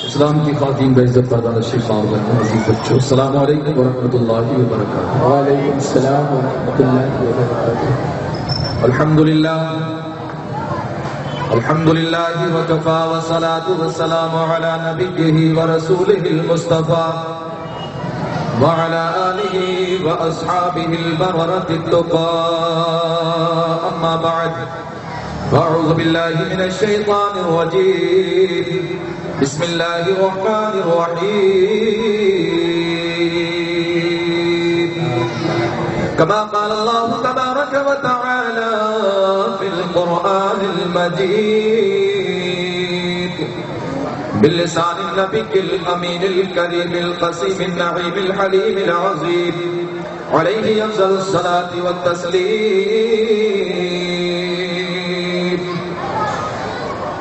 اسلام کی خواتین بعزت پردہ نشین معاون عزیز بچوں، السلام علیکم ورحمۃ اللہ وبرکاتہ۔ وعلیکم السلام ورحمۃ اللہ وبرکاتہ۔ الحمد للہ وکفا والصلاۃ والسلام علی نبیہ ورسولہ المصطفى وعلى آلہ واصحابہ البررۃ التقاء، اما بعد اعوذ باللہ من الشیطان الرجیم، بسم اللہ الرحمن الرحیم، كما قال الله تبارك وتعالى في القرآن المجيد باللسان النبي الأمين الكريم القسيم النعيم الحليم العظيم، عليه أفضل الصلاة والتسليم.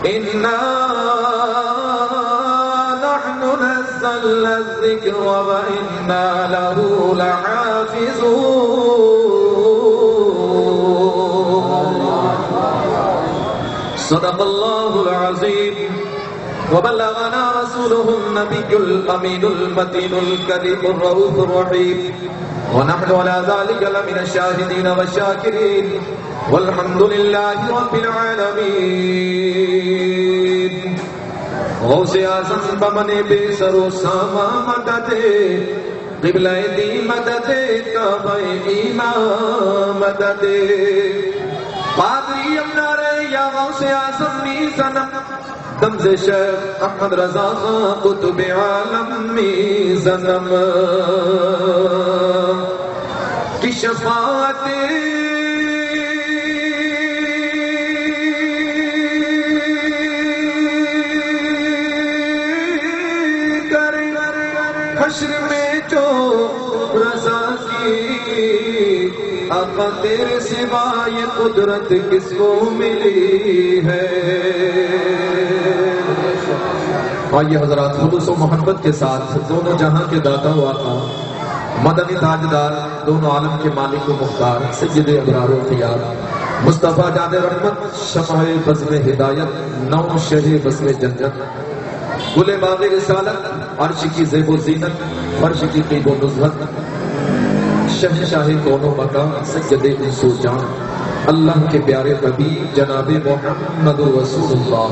إنا نحن نزلنا الذكر وإنا له لحافظون. صدق الله العظيم وبلغنا رسوله النبي الأمين المتين الكريم الرؤوف الرحيم، ونحن على ذلك لمن الشاهدين والشاكرين، والحمد لله رب العالمين. غوث اعظم بمن بے سر و ساما مدد، قبلہ دی مدد، کعبہ ایمان مدد، پادری اپنا رے یا غوث اعظم می زنم، دمز شیخ احمد رضا خان قطب عالم می زنم کی شفاعت حشر میں جو رضا کی، آقا تیرے سوا یہ قدرت کس کو ملی ہے. آئیے حضرات، خلوص و محبت کے ساتھ دونوں جہاں کے داتا و آقا، مدنی تاجدار، دونوں عالم کے مالک و مختار، سید ابرار و خیار، مصطفیٰ جاد رحمت، شمع بزم ہدایت، نو شہ بزم جنت، گل باغ رسالت، عرش کی زیب و زینت، فرش کی طیب و نزہت، شہنشاہ کون و مکان، سید انس و جان، اللہ کے پیارے حبیب جناب محمد رسول اللہ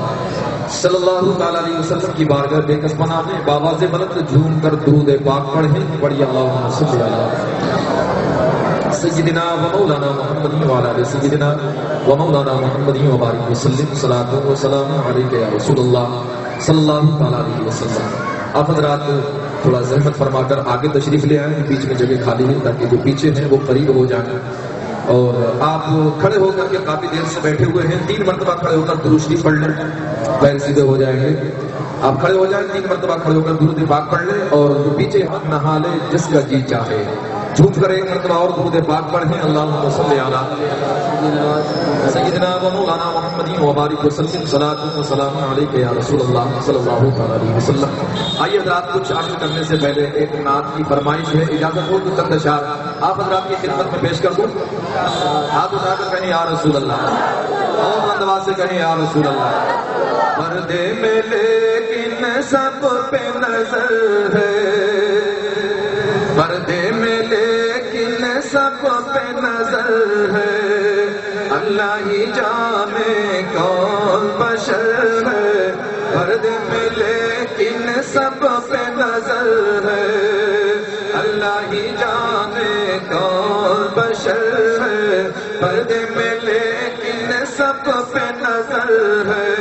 صلی اللہ تعالیٰ علیہ وسلم کی بارگاہ بے کس پناہ میں بآواز بلند جھوم کر درود پاک پڑھیں. پڑھیے اللہم صلی علی سیدنا و مولانا محمد وعلی آلہ سیدنا و مولانا محمد وبارک وسلم. صلاۃ و سلام علیک یا رسول اللہ صلی اللہ تعالیٰ علیہ وسلم. آپ حضرات تھوڑا زحمت فرما کر آگے تشریف لے آئیں، بیچ میں جگہ خالی ہے تاکہ جو پیچھے ہیں وہ قریب ہو جائیں. اور آپ کھڑے ہو کر کے کافی دیر سے بیٹھے ہوئے ہیں، 3 مرتبہ کھڑے ہو کر درود شریف پڑھ لیں، پیر سیدھے ہو جائیں گے. آپ کھڑے ہو جائیں، 3 مرتبہ کھڑے ہو کر درود پاک پڑھ لیں، اور جو پیچھے ہاتھ نہا لے جس کا جی چاہے. جھوم کر 1 مرتبہ اور درود پاک پڑھیں. اللہم صلی علی سیدنا و مولانا محمد وبارک وسلم. صلاۃ و سلام علیک یا رسول اللہ صلی اللہ علیہ وسلم. آئیے حضرات، کچھ عرض کرنے سے پہلے ایک نعت کی فرمائش ہے، اجازت ہو تو چند اشعار آپ حضرات کی خدمت میں پیش کر دوں. ہاتھ اٹھا کر کہیں یا رسول اللہ، اور بندوا سے کہیں یا رسول اللہ. پردے میں لیکن سب پہ نظر ہے، پردے میں لیکن سب پہ نظر ہے، اللہ ہی جانے کون بشر ہے. پردے میں لیکن سب پہ نظر ہے، اللہ ہی جانے کون بشر ہے. پردے میں لیکن سب پہ نظر ہے،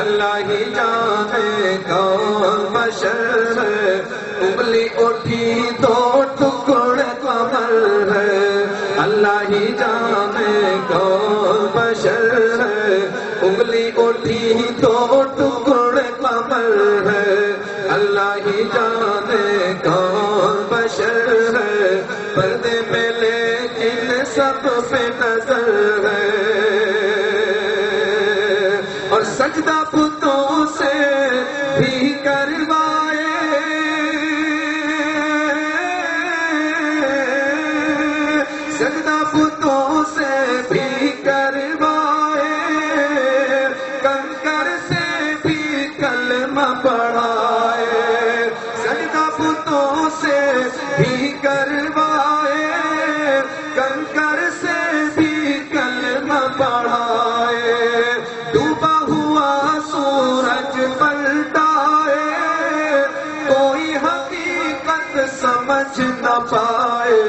اللہ ہی جانے کون بشر ہے. انگلی اٹھی تو ٹکڑے کمر ہے، اللہ ہی جانے کون بشر ہے. انگلی اٹھی تو ٹکڑے کمر ہے، اللہ ہی جانے کون بشر ہے. پردے میں لیکن سب پہ نظر ہے، اور سجدہ بتوں سے بھی کروائے، سجدہ بتوں سے بھی کروائے، کنکر سے بھی کلمہ پڑھائے، سجدہ بتوں سے بھی کروائے، کنکر سے بھی کلمہ پڑھائے، ڈوبا ہوا سورج پلٹائے، کوئی حقیقت سمجھ نہ پائے،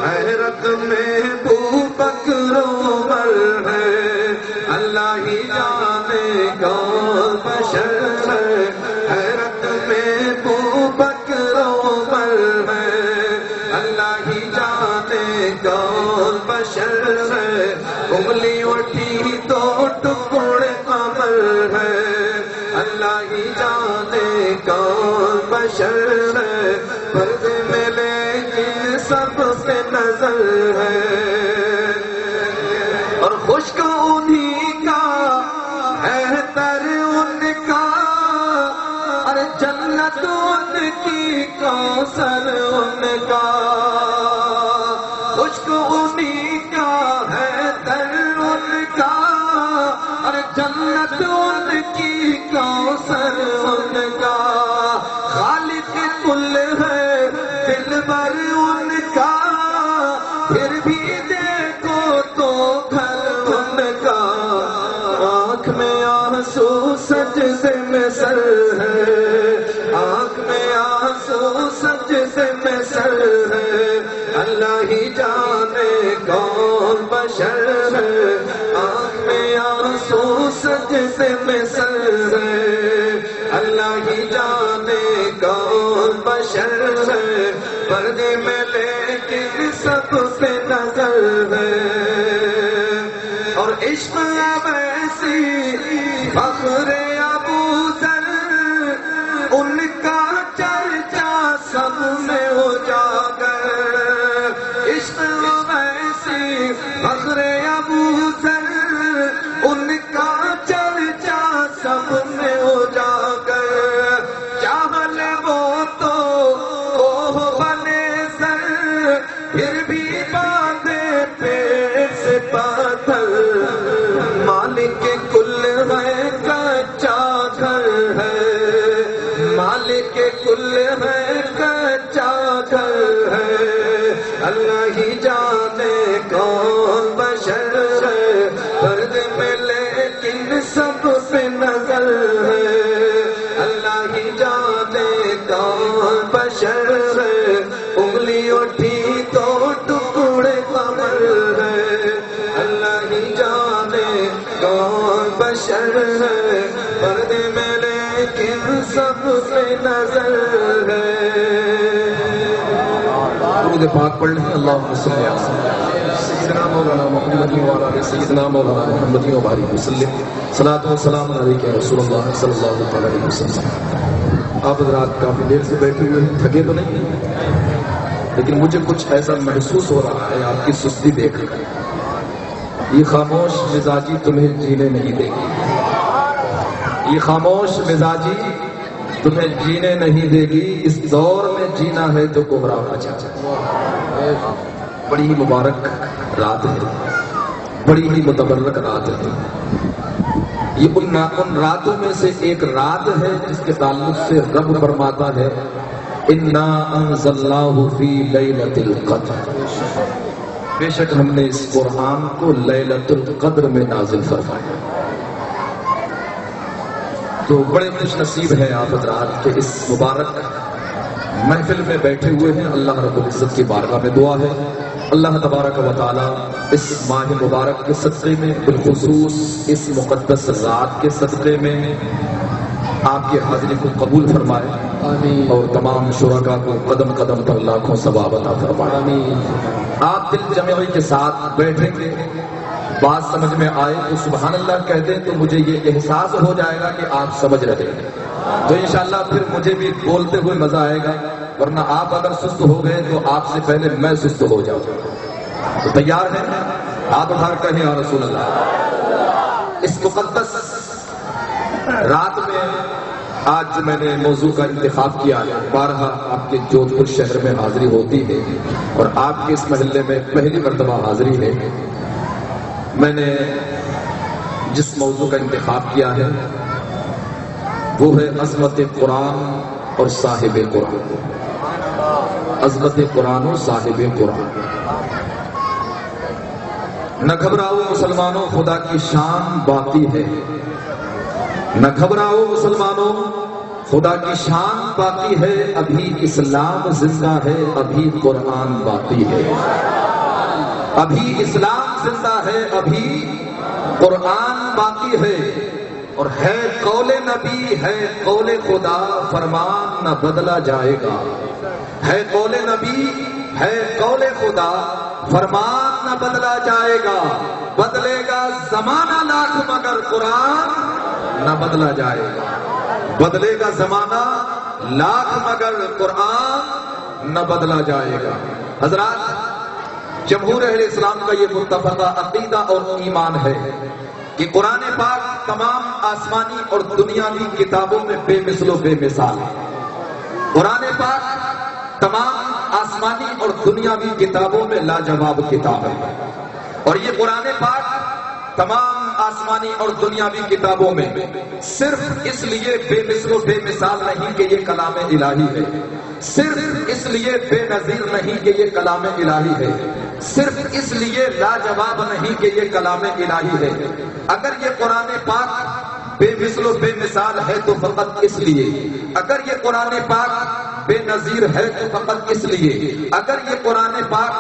حیرت میں ابوبکر عمر ہے، اللہ ہی جانے کون بشر ہے، حیرت میں ابوبکر عمر ہے، اللہ ہی جانے کون بشر ہے، انگلی اٹھی تو ٹکڑے قمر ہے، اللہ ہی جانے کون بشر ہے، پردے میں لیکن سب پہ نظر ہے، اور خشک انہی کا ہے تر ان کا، اور جنت ان کی کوثر ان کا، خشک انہی کا ہے تر ان کا، اور جنت ان کی کوثر ان کا، خالق کل ہے دلبر ان کا، پھر بھی دیکھو تو گھر ان کا، آنکھ میں آنسو سجدے میں سر ہے، آنکھ میں آنسو سجدے میں سر ہے، اللہ ہی جانے کون بشر ہے، آنکھ میں آنسو سجدے میں سر ہے، اللہ ہی جانے کون بشر ہے، پردے میں لیکن سب پہ نظر ہے، اور عشق اب ایسی فخر ابو ذر، ان کا چرچا سب میں اجاگر، عشق اب ایسی فخر ابو ذر، ان کا چرچا سب میں اجاگر، چاہ لے وہ تو اوہ بنے سر، پھر بھی باندھے پیٹ سے پاتھر، مالک کل ہے کچا گھر ہے، مالک کل ہے کچا گھر ہے، اللہ ہی جانے کون بشر ہے، پردے میں لیکن سب پہ نظر ہے، اللہ ہی جانے کون بشر ہے، انگلی اٹھی تو ٹکڑے قمر ہے، اللہ ہی جانے کون بشر ہے، پردے میں لیکن سب پہ نظر ہے۔ درود پاک پڑھ لیں، اللہم صلی علی سیدنا مولانا محمد وعلی آلہ سیدنا مولانا محمد وبارک وسلم، صلاۃ و سلام علیک یا رسول اللہ صلی اللہ علیہ وسلم۔ آپ حضرات کافی دیر سے بیٹھے ہوئے ہیں، تھکے تو نہیں، لیکن مجھے کچھ ایسا محسوس ہو رہا ہے آپ کی سستی دیکھ کر، یہ خاموش مزاجی تمہیں جینے نہیں دے گی، یہ خاموش مزاجی تمہیں جینے نہیں دے گی، اس دور میں جینا ہے تو گمراہ ہو جائے۔ بڑی ہی مبارک رات ہے، بڑی ہی متبرک رات ہے، یہ ان راتوں میں سے ایک رات ہے جس کے تعلق سے رب فرماتا ہے انا انزلناہ فی لیلۃ القدر، بے شک ہم نے اس قرآن کو لیلۃ القدر میں نازل فرمایا۔ تو بڑے خوش نصیب ہیں آپ حضرات کہ اس مبارک محفل میں بیٹھے ہوئے ہیں۔ اللہ رب العزت کی بارگاہ میں دعا ہے اللہ تبارک و تعالی اس ماہ مبارک کے صدقے میں، بالخصوص اس مقدس رات کے صدقے میں آپ کی حاضری کو قبول فرمائے، آمین، اور تمام شرکاء کو قدم قدم پر لاکھوں ثواب عطا فرمائے۔ آمین۔ آپ دل جمعی کے ساتھ بیٹھیں گے، بات سمجھ میں آئے تو سبحان اللہ کہہ دیں تو مجھے یہ احساس ہو جائے گا کہ آپ سمجھ رہے ہیں، تو انشاءاللہ پھر مجھے بھی بولتے ہوئے مزہ آئے گا، ورنہ آپ اگر سست ہو گئے تو آپ سے پہلے میں سست ہو جاؤں گا۔ تو تیار ہیں؟ آپ اٹھا کر کہیں یا رسول اللہ۔ اس مقدس رات میں آج جو میں نے موضوع کا انتخاب کیا ہے، بارہا آپ کے جودھ پور شہر میں حاضری ہوتی ہے اور آپ کے اس محلے میں پہلی مرتبہ حاضری ہے، میں نے جس موضوع کا انتخاب کیا ہے وہ ہے عظمت قرآن اور صاحب قرآن. عظمت قرآن اور صاحب قرآن. نہ گھبراؤ مسلمانوں، خدا کی شان باقی ہے. نہ گھبراؤ مسلمانوں، خدا کی شان باقی ہے. ابھی اسلام زندہ ہے، ابھی قرآن باقی ہے. ابھی اسلام زندہ ہے، ابھی قرآن باقی ہے. اور ہے قول نبی، ہے قول خدا، فرمان نہ بدلا جائے گا. ہے قول نبی، ہے قول خدا، فرمان نہ بدلا جائے گا. بدلے گا زمانہ لاکھ مگر قرآن نہ بدلا جائے گا. بدلے گا زمانہ لاکھ مگر قرآن نہ بدلا جائے گا. حضرات، جمہور اہل اسلام کا یہ متفقہ عقیدہ اور ایمان ہے کہ قرآن پاک تمام آسمانی اور دنیاوی کتابوں میں بے مثل و بے مثال ہے. قرآن پاک تمام آسمانی اور دنیاوی کتابوں میں لاجواب کتاب ہے. اور یہ قرآن پاک تمام آسمانی اور دنیاوی کتابوں میں صرف اس لیے بے مثل و بے مثال نہیں کہ یہ کلام الہی ہے، صرف اس لیے بے نظیر نہیں کہ یہ کلام الہی ہے، صرف اس لیے لاجواب نہیں کہ یہ کلام الہی ہے. اگر یہ قرآن پاک بے مثل و بے مثال ہے تو فقط اس لیے، اگر یہ قرآن پاک بے نظیر ہے تو فقط اس لیے، اگر یہ قرآن پاک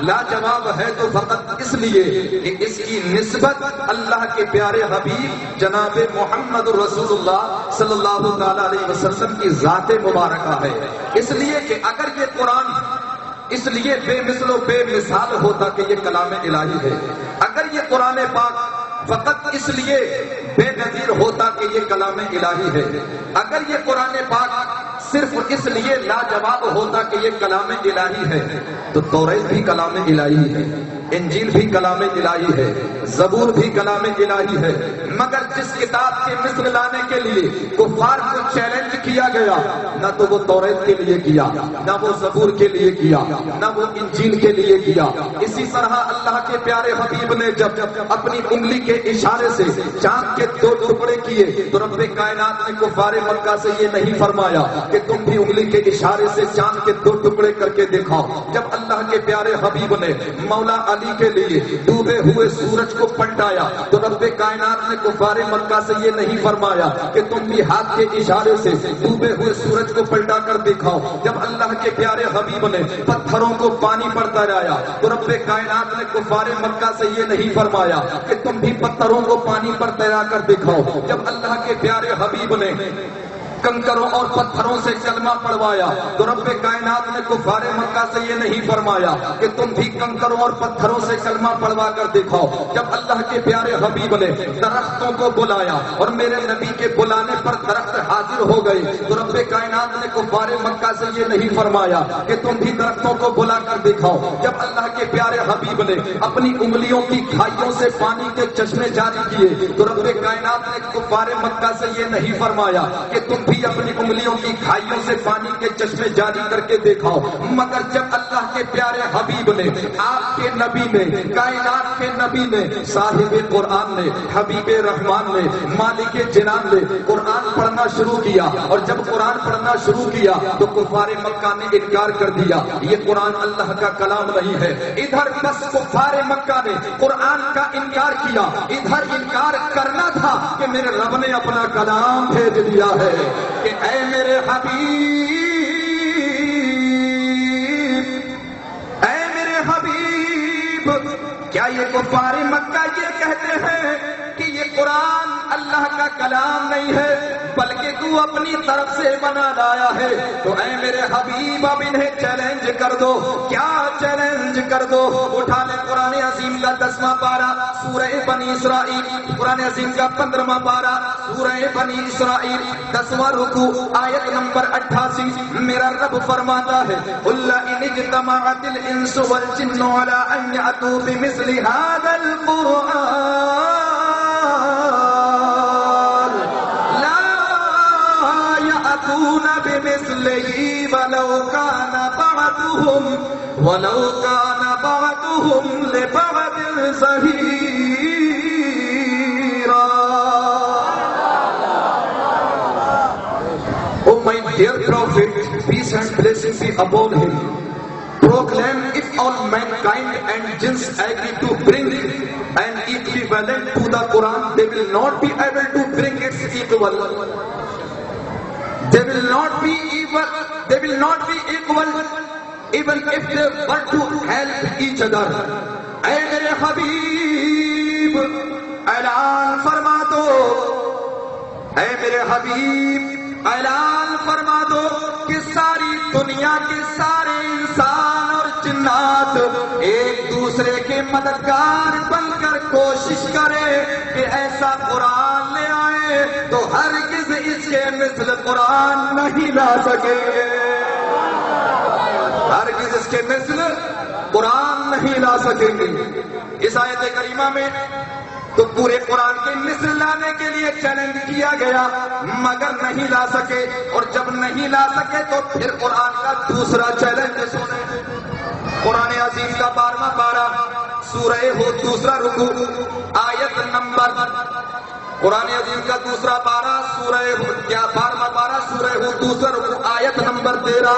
لاجواب ہے تو فقط اس لیے کہ اس کی نسبت اللہ کے پیارے حبیب جناب محمد رسول اللہ صلی اللہ تعالی علیہ وسلم کی ذات مبارکہ ہے. اس لیے کہ اگر یہ قرآن اس لیے بے مثل و بے مثال ہوتا کہ یہ کلام الہی ہے، اگر یہ قرآن پاک فقط اس لیے بے نظیر ہوتا کہ یہ کلام الہی ہے، اگر یہ قرآن پاک صرف اس لیے لاجواب ہوتا کہ یہ کلام الہی ہے تو توریت بھی کلام الہی ہے، انجیل بھی کلام الہی ہے، زبور بھی کلام الہی ہے. مگر جس کتاب کے مثل لانے کے لیے کفار کو چیلنج کیا گیا، نہ تو وہ توریت کے لیے کیا، نہ وہ زبور کے لیے کیا، نہ وہ انجیل کے لیے کیا. اسی طرح اللہ کے پیارے حبیب نے جب اپنی انگلی کے اشارے سے چاند کے 2 ٹکڑے کیے تو رب کائنات نے کفار مکہ سے یہ نہیں فرمایا کہ تم بھی انگلی کے اشارے سے چاند کے 2 ٹکڑے کر کے دکھاؤ. جب اللہ کے پیارے حبیب نے مولا علی کے لیے ڈوبے ہوئے سورج کو پلٹایا تو رب کائنات نے کفار مکہ سے یہ نہیں فرمایا کہ تم بھی ہاتھ کے اشارے سے ڈوبے ہوئے سورج کو پلٹا کر دکھاؤ. جب اللہ کے پیارے حبیب نے پتھروں کو پانی پر تیرایا تو رب کائنات نے کفار مکہ سے یہ نہیں فرمایا کہ تم بھی پتھروں کو پانی پر تیرا کر دکھاؤ. جب اللہ کے پیارے حبیب نے کنکروں اور پتھروں سے کلمہ پڑھوایا تو رب کائنات نے کفار مکہ سے یہ نہیں فرمایا کہ تم بھی کنکروں اور پتھروں سے کلمہ پڑھوا کر دکھاؤ. جب اللہ کے پیارے حبیب نے درختوں کو بلایا اور میرے نبی کے بلانے پر درخت حاضر ہو گئے تو رب کائنات نے کفار مکہ سے یہ نہیں فرمایا کہ تم بھی درختوں کو بلا کر دکھاؤ. جب اللہ کے پیارے حبیب نے اپنی انگلیوں کی کھائیوں سے پانی کے چشمے جاری کیے تو رب کائنات نے کفار مکہ سے یہ نہیں فرمایا کہ تم بھی اپنی انگلیوں کی کھائیوں سے پانی کے چشمے جاری کر کے دیکھاؤ. مگر جب اللہ کے پیارے حبیب نے، آپ کے نبی نے، کائنات کے نبی نے، صاحب قرآن نے، حبیب رحمان نے، مالک جنان نے قرآن پڑھنا شروع کیا اور جب قرآن پڑھنا شروع کیا تو کفار مکہ نے انکار کر دیا یہ قرآن اللہ کا کلام نہیں ہے. ادھر بس کفار مکہ نے قرآن کا انکار کیا، ادھر انکار کرنا تھا کہ میرے رب نے اپنا کلام بھیج دیا ہے کہ اے میرے حبیب، اے میرے حبیب، کیا یہ کفار مکہ یہ کہتے ہیں کہ یہ قرآن اللہ کا کلام نہیں ہے بلکہ تو اپنی طرف سے بنا لایا ہے؟ تو اے میرے حبیب اب انہیں چیلنج کر دو. کیا چیلنج کر دو؟ اٹھا لے قرآن عظیم کا 10واں پارہ سورہ بنی اسرائیل، قرآن عظیم کا 15واں پارہ سورہ بنی اسرائیل 10واں رکوع آیت نمبر 88. میرا رب فرماتا ہے قُلْ إِنِ اجْتَمَعَتِ الْإِنسُ وَالْجِنُّ عَلَىٰ أَن يَأْتُوا بِمِثْلِ هَٰذَا الْقُرْآنِ لَا يَأْتُونَ بِمِثْلِهِ وَلَوْ كَانَ بَعْضُهُمْ لِبَعْضٍ ظَهِيرًا. dear Prophet, peace and blessing be upon him, proclaim if all mankind and jinns agree to bring an equivalent to the Quran, they will not be able to bring its equal. They will not be equal even if they were to help each other. اے میرے حبیب اعلان فرما دو، اے میرے حبیب اعلان فرما دو کہ ساری دنیا کے سارے انسان اور جنات ایک دوسرے کے مددگار بن کر کوشش کرے کہ ایسا قرآن لے آئے تو ہرگز اس کے مثل قرآن نہیں لا سکیں گے، ہرگز اس کے مثل قرآن نہیں لا سکیں گے۔ اس آیت کریمہ میں تو پورے قرآن کے مثل لانے کے لیے چیلنج کیا گیا مگر نہیں لا سکے، اور جب نہیں لا سکے تو پھر قرآن کا دوسرا چیلنج سنیں۔ قرآن عظیم کا 12واں پارہ سورہ ہود دوسرا رکوع آیت نمبر، قرآن عظیم کا دوسرا پارہ سورہ ہود کیا 12واں پارہ سورہ ہود دوسرا رکوع آیت نمبر 13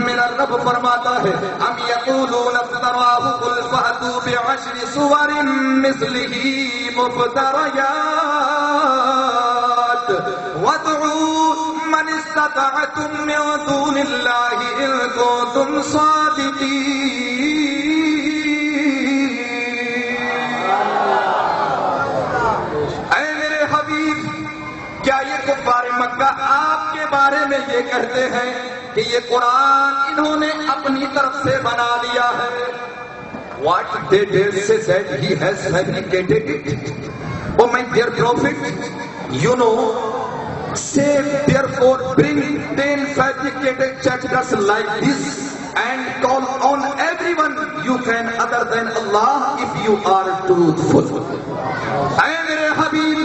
میرا رب فرماتا ہے ام یقولون افتراہ قل فأتوا بعشر سور مثلہ مفتریات وادعوا من استطعتم من دون اللہ ان کنتم صادقین۔ کیا یہ کفار مکہ آپ کے بارے میں یہ کہتے ہیں کہ یہ قرآن انہوں نے اپنی طرف سے بنا لیا ہے؟ What they dare say that he has fabricated it. Oh my dear prophet, you know, say therefore bring 10 fabricated chapters like this and call on everyone you can other than Allah if you are truthful. اے میرے حبیب،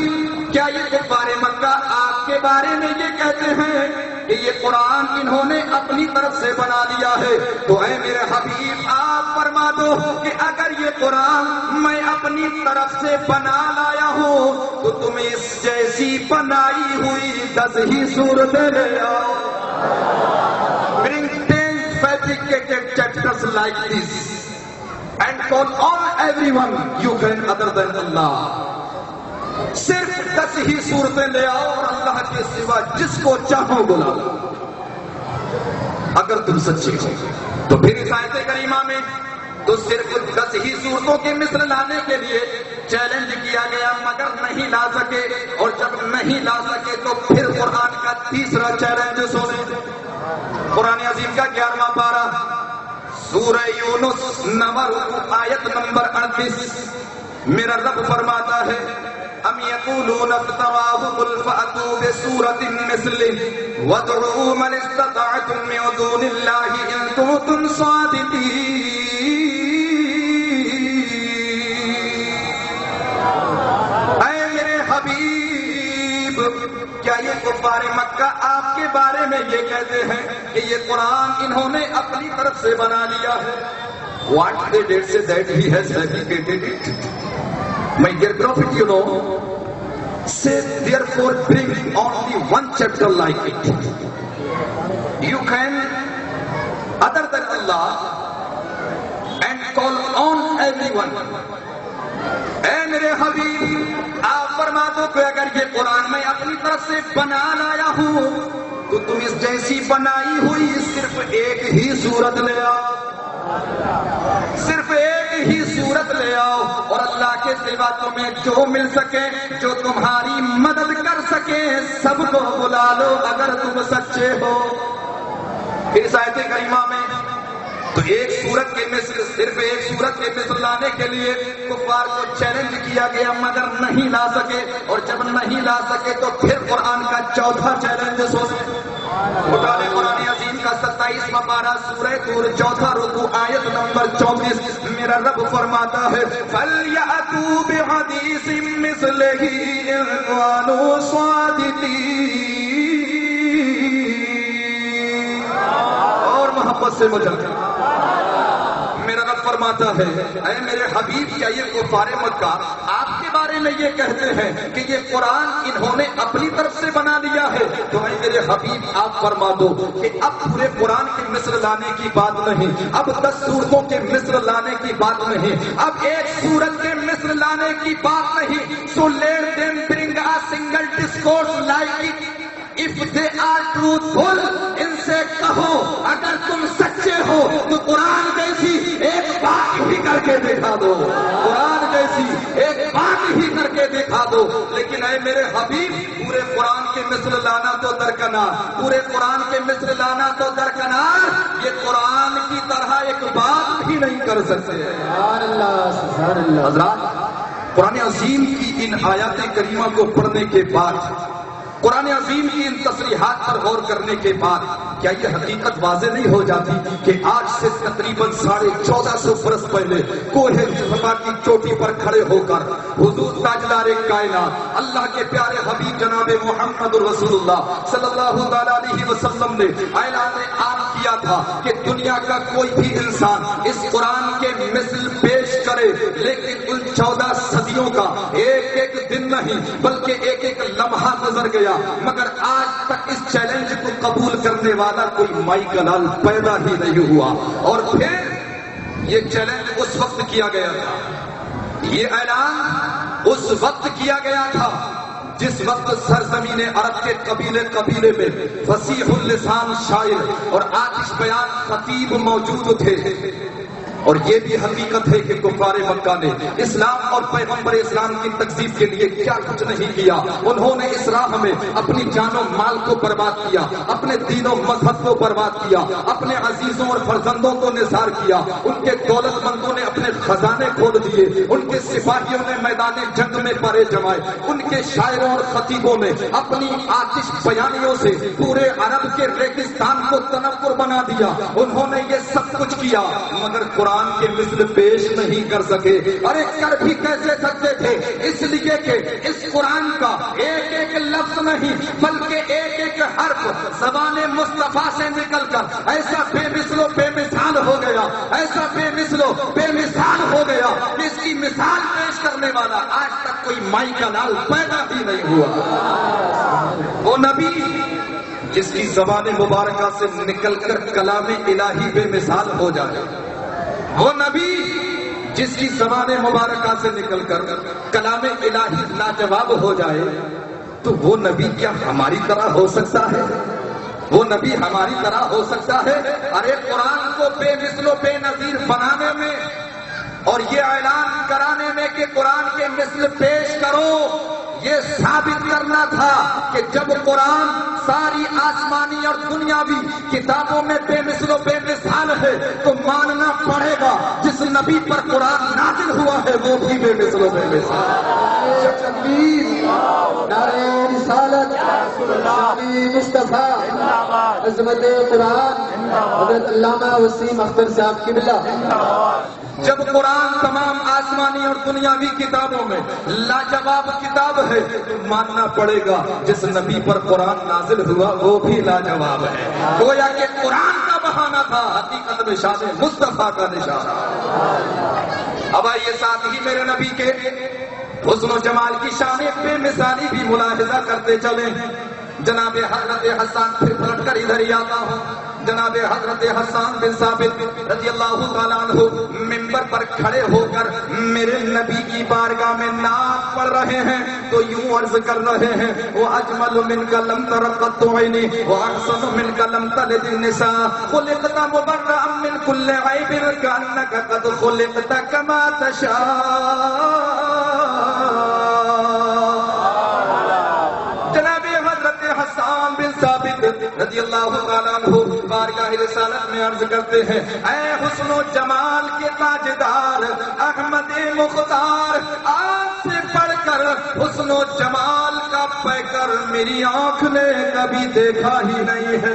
کیا یہ کفار مکہ آپ کے بارے میں یہ کہتے ہیں کہ یہ قرآن انہوں نے اپنی طرف سے بنا لیا ہے؟ تو اے میرے حبیب آپ فرما دو کہ اگر یہ قرآن میں اپنی طرف سے بنا لایا ہوں تو تم اس جیسی بنائی ہوئی 10 ہی صورتیں لے آؤ۔ Bring 10 fabricated chapters like this and call on everyone you can other than Allah. صرف 10 ہی صورتیں لے آؤ اور اللہ کے سوا جس کو چاہو بلا لو اگر تم سچے ہو۔ تو پھر اس آیت کریمہ میں تو صرف 10 ہی صورتوں کے مثل لانے کے لیے چیلنج کیا گیا مگر نہیں لا سکے، اور جب نہیں لا سکے تو پھر قرآن کا تیسرا چیلنج سنیں۔ قرآن عظیم کا 11واں پارہ سورہ یونس 9 رکوع آیت نمبر 38 میرا رب فرماتا ہے ام یقولون افتراہ قل فأتوا بسورة مثلہ وادعوا من استطعتم من دون اللہ ان کنتم صادقین۔ اے میرے حبیب، کیا یہ کفار مکہ آپ کے بارے میں یہ کہتے ہیں کہ یہ قرآن انہوں نے اپنی طرف سے بنا لیا ہے؟ What they did say that he has fabricated it. My dear prophet, you know, say therefore bring only one chapter like it. You can other than Allah and call on everyone. اے میرے حبیب، آپ فرما دو کہ اگر یہ قرآن میں اپنی طرف سے بنا لایا ہوں تو تم اس جیسی بنائی ہوئی صرف ایک ہی صورت لے آؤ، صرف ایک ہی صورت لے آؤ، اور اللہ کے سوا تمہیں جو مل سکے، جو تمہاری مدد کر سکے، سب کو بلا لو اگر تم سچے ہو۔ پھر اس آیت کریمہ میں تو ایک صورت کے مثل، صرف ایک صورت کے مثل لانے کے لیے کفار کو چیلنج کیا گیا مگر نہیں لا سکے، اور جب نہیں لا سکے تو پھر قرآن کا چوتھا چیلنج سنیں۔ مطالعہ قرآن عظیم کا 27واں پارہ سورہ طور 4 رکوع آیت نمبر 34 میرا رب فرماتا ہے فَلْيَأْتُوا بِحَدِيثٍ مِثْلِهِ إِن كَانُوا صَادِقِينَ۔ اور محبت سے مجھے میرا رب فرماتا ہے اے میرے حبیب، کیا یہ کفار مکہ آپ کے بارے میں یہ کہتے ہیں کہ یہ قرآن انہوں نے اپنی طرف سے بنا لیا ہے، تو اے میرے حبیب آپ فرما دو کہ اب پورے قرآن کے مصر لانے کی بات نہیں، اب 10 سورتوں کے مصر لانے کی بات نہیں، اب ایک سورت کے مصر لانے کی بات نہیں. So let them bring a single discourse like it if they are truthful. ان سے کہو اگر تم سچے ہو تو قرآن جیسی ایک بات ہی کر کے دکھا دو، قرآن جیسی ایک بات ہی کر کے دکھا دو. لیکن اے میرے حبیب پورے قرآن کے مصر لانا تو درکنار، پورے قرآن کے مصر لانا تو درکنار، یہ قرآن کی طرح ایک بات بھی نہیں کر سکتے. سبحان اللہ سبحان اللہ. حضرات قرآن عظیم کی ان آیات کریمہ کو پڑھنے کے بعد، قرآن عظیم کی ان تصریحات پر غور کرنے کے بعد کیا یہ حقیقت واضح نہیں ہو جاتی کہ آج سے تقریباً 1450 برس پہلے کوہ صفا کی چوٹی پر کھڑے ہو کر حضور تاجدار کائنات اللہ کے پیارے حبیب جناب محمد رسول اللہ صلی اللہ علیہ وسلم نے اعلان عام کیا تھا کہ دنیا کا کوئی بھی انسان اس قرآن کے مثل پیش کرے، لیکن ان 14 صدیوں کا ایک ایک دن نہیں بلکہ ایک ایک لمحہ گزر گیا، مگر آج تک اس چیلنج کو قبول کرنے والا کوئی مائی کلال پیدا ہی نہیں ہوا. اور پھر یہ چیلنج اس وقت کیا گیا تھا، یہ اعلان اس وقت کیا گیا تھا جس وقت سرزمین عرب کے قبیلے میں فصیح اللسان شاعر اور آتش بیان خطیب موجود تھے. اور یہ بھی حقیقت ہے کہ کفار مکہ نے اسلام اور پیغمبر اسلام کی تکذیب کے لیے کیا کچھ نہیں کیا. انہوں نے اس راہ میں اپنی جان و مال کو برباد کیا، اپنے دین و مذہب کو برباد کیا، اپنے عزیزوں اور فرزندوں کو نثار کیا، ان کے دولت مندوں نے اپنے خزانے کھول دیے، ان کے سپاہیوں نے میدان جنگ میں پرے جمائے، ان کے شاعروں اور خطیبوں نے اپنی آتش بیانیوں سے پورے عرب کے ریگستان کو تنفر بنا دیا. انہوں نے یہ سب کچھ کیا مگر قرآن کے مثل پیش نہیں کر سکے. ارے کر بھی کیسے سکتے تھے؟ اس لیے کہ اس قرآن کا ایک ایک لفظ نہیں بلکہ ایک ایک حرف زبان مصطفیٰ سے نکل کر ایسا بے مثل و بے مثال ہو گیا، ایسا بے مثل و بے مثال ہو گیا کہ اس کی مثال پیش کرنے والا آج تک کوئی مائی کا لال پیدا ہی نہیں ہوا. وہ نبی جس کی زبان مبارکہ سے نکل کر کلام الہی بے مثال ہو جائے، وہ نبی جس کی زبان مبارکہ سے نکل کر کلام الہی لاجواب ہو جائے، تو وہ نبی کیا ہماری طرح ہو سکتا ہے؟ وہ نبی ہماری طرح ہو سکتا ہے؟ ارے قرآن کو بے مثل و بے نظیر بنانے میں اور یہ اعلان کرانے میں کہ قرآن کے مثل پیش کرو، یہ ثابت کرنا تھا کہ جب قرآن ساری آسمانی اور دنیاوی کتابوں میں بے مثل و بے مثال ہے تو ماننا پڑے گا جس نبی پر قرآن نازل ہوا ہے وہ بھی بے مثل و بے مثال. نعرہ رسالت شانی مصطفیٰ عظمت قرآن حضرت علامہ وسیم اختر صاحب قبلہ. جب قرآن تمام آسمانی اور دنیاوی کتابوں میں لاجواب کتاب ہے تو ماننا پڑے گا جس نبی پر قرآن نازل ہوا وہ بھی لاجواب ہے. گویا کہ قرآن کا بہانہ تھا، حقیقت میں شان مصطفیٰ کا نشانہ. اب آئیے ساتھ ہی میرے نبی کے حسن و جمال کی شان بے مثالی بھی ملاحظہ کرتے چلیں. جناب حضرت حسان پھر پلٹ کر ادھر ہی آتا ہوں. جناب حضرت حسان بن ثابت رضی اللہ تعالیٰ عنہ منبر پر کھڑے ہو کر میرے نبی کی بارگاہ میں نعت پڑھ رہے ہیں تو یوں عرض کر رہے ہیں وَأَجْمَلُ مِنْكَ لَمْ تَرَ قَطُّ عَيْنِي وَأَحْسَنُ مِنْكَ لَمْ تَلِدِ النِّسَاءُ خُلِقْتَ مُبَرَّأً مِنْ كُلِّ عَيْبٍ كَأَنَّكَ قَدْ خُلِقْتَ كَمَا تَشَاءُ. رضی اللہ تعالیٰ عنہ بارگاہ رسالت میں عرض کرتے ہیں اے حسن و جمال کے تاجدار احمد مختار، آج سے پڑھ کر حسن و جمال کا پیکر میری آنکھ نے کبھی دیکھا ہی نہیں ہے.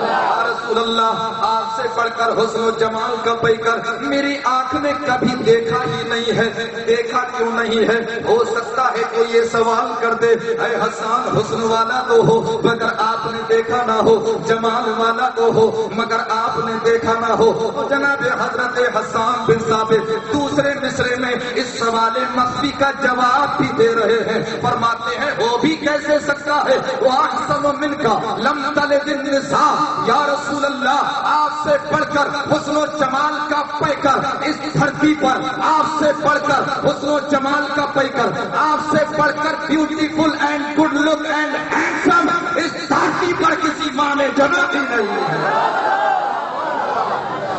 یا رسول رسول اللہ آپ سے بڑھ کر حسن و جمال کا پیکر میری آنکھ نے کبھی دیکھا ہی نہیں ہے. دیکھا کیوں نہیں ہے؟ ہو سکتا ہے کوئی یہ سوال کر دے اے حسان حسن والا تو ہو مگر آپ نے دیکھا نہ ہو, جمال والا تو ہو مگر آپ نے دیکھا نہ ہو. تو جناب حضرت حسان بن ثابت دوسرے مصرے میں اس سوال مخفی کا جواب بھی دے رہے ہیں. فرماتے ہیں ہو بھی کیسے سکتا ہے, وہ احسن منکا لم تلد النساء, یا رسول اللہ آپ سے بڑھ کر حسن و جمال کا پیکر اس دھرتی پر, آپ سے بڑھ کر حسن و جمال کا پیکر, آپ سے بڑھ کر beautiful and good look and handsome اس دھرتی پر کسی ماں نے جنا ہی نہیں ہے.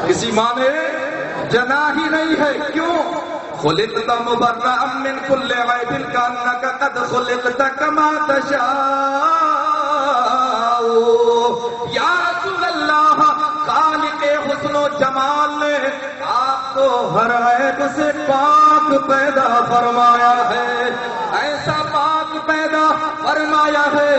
کسی ماں نے جنا ہی نہیں ہے. کیوں؟ خلقت مبرأ من كل عیب کانک قد خلقت کما تشاء. یا رسول اللہ خالق حسن و جمال نے آپ کو ہر عیب سے پاک پیدا فرمایا ہے. ایسا پاک پیدا فرمایا ہے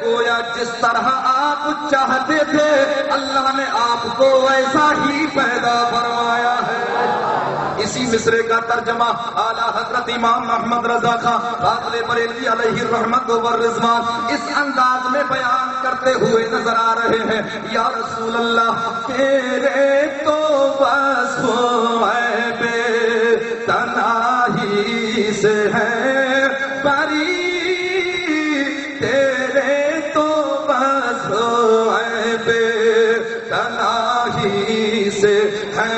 گویا جس طرح آپ چاہتے تھے اللہ نے آپ کو ویسا ہی پیدا فرمایا ہے. اسی مصرے کا ترجمہ اعلیٰ حضرت امام محمد رضا خان قاتل بریلوی علیہ الرحمت والرضوان اس انداز میں بیان کرتے ہوئے نظر آ رہے ہیں. یا رسول اللہ تیرے تو بس بے تنہائی سے ہے بری, تیرے تو بس بے تنہائی سے ہے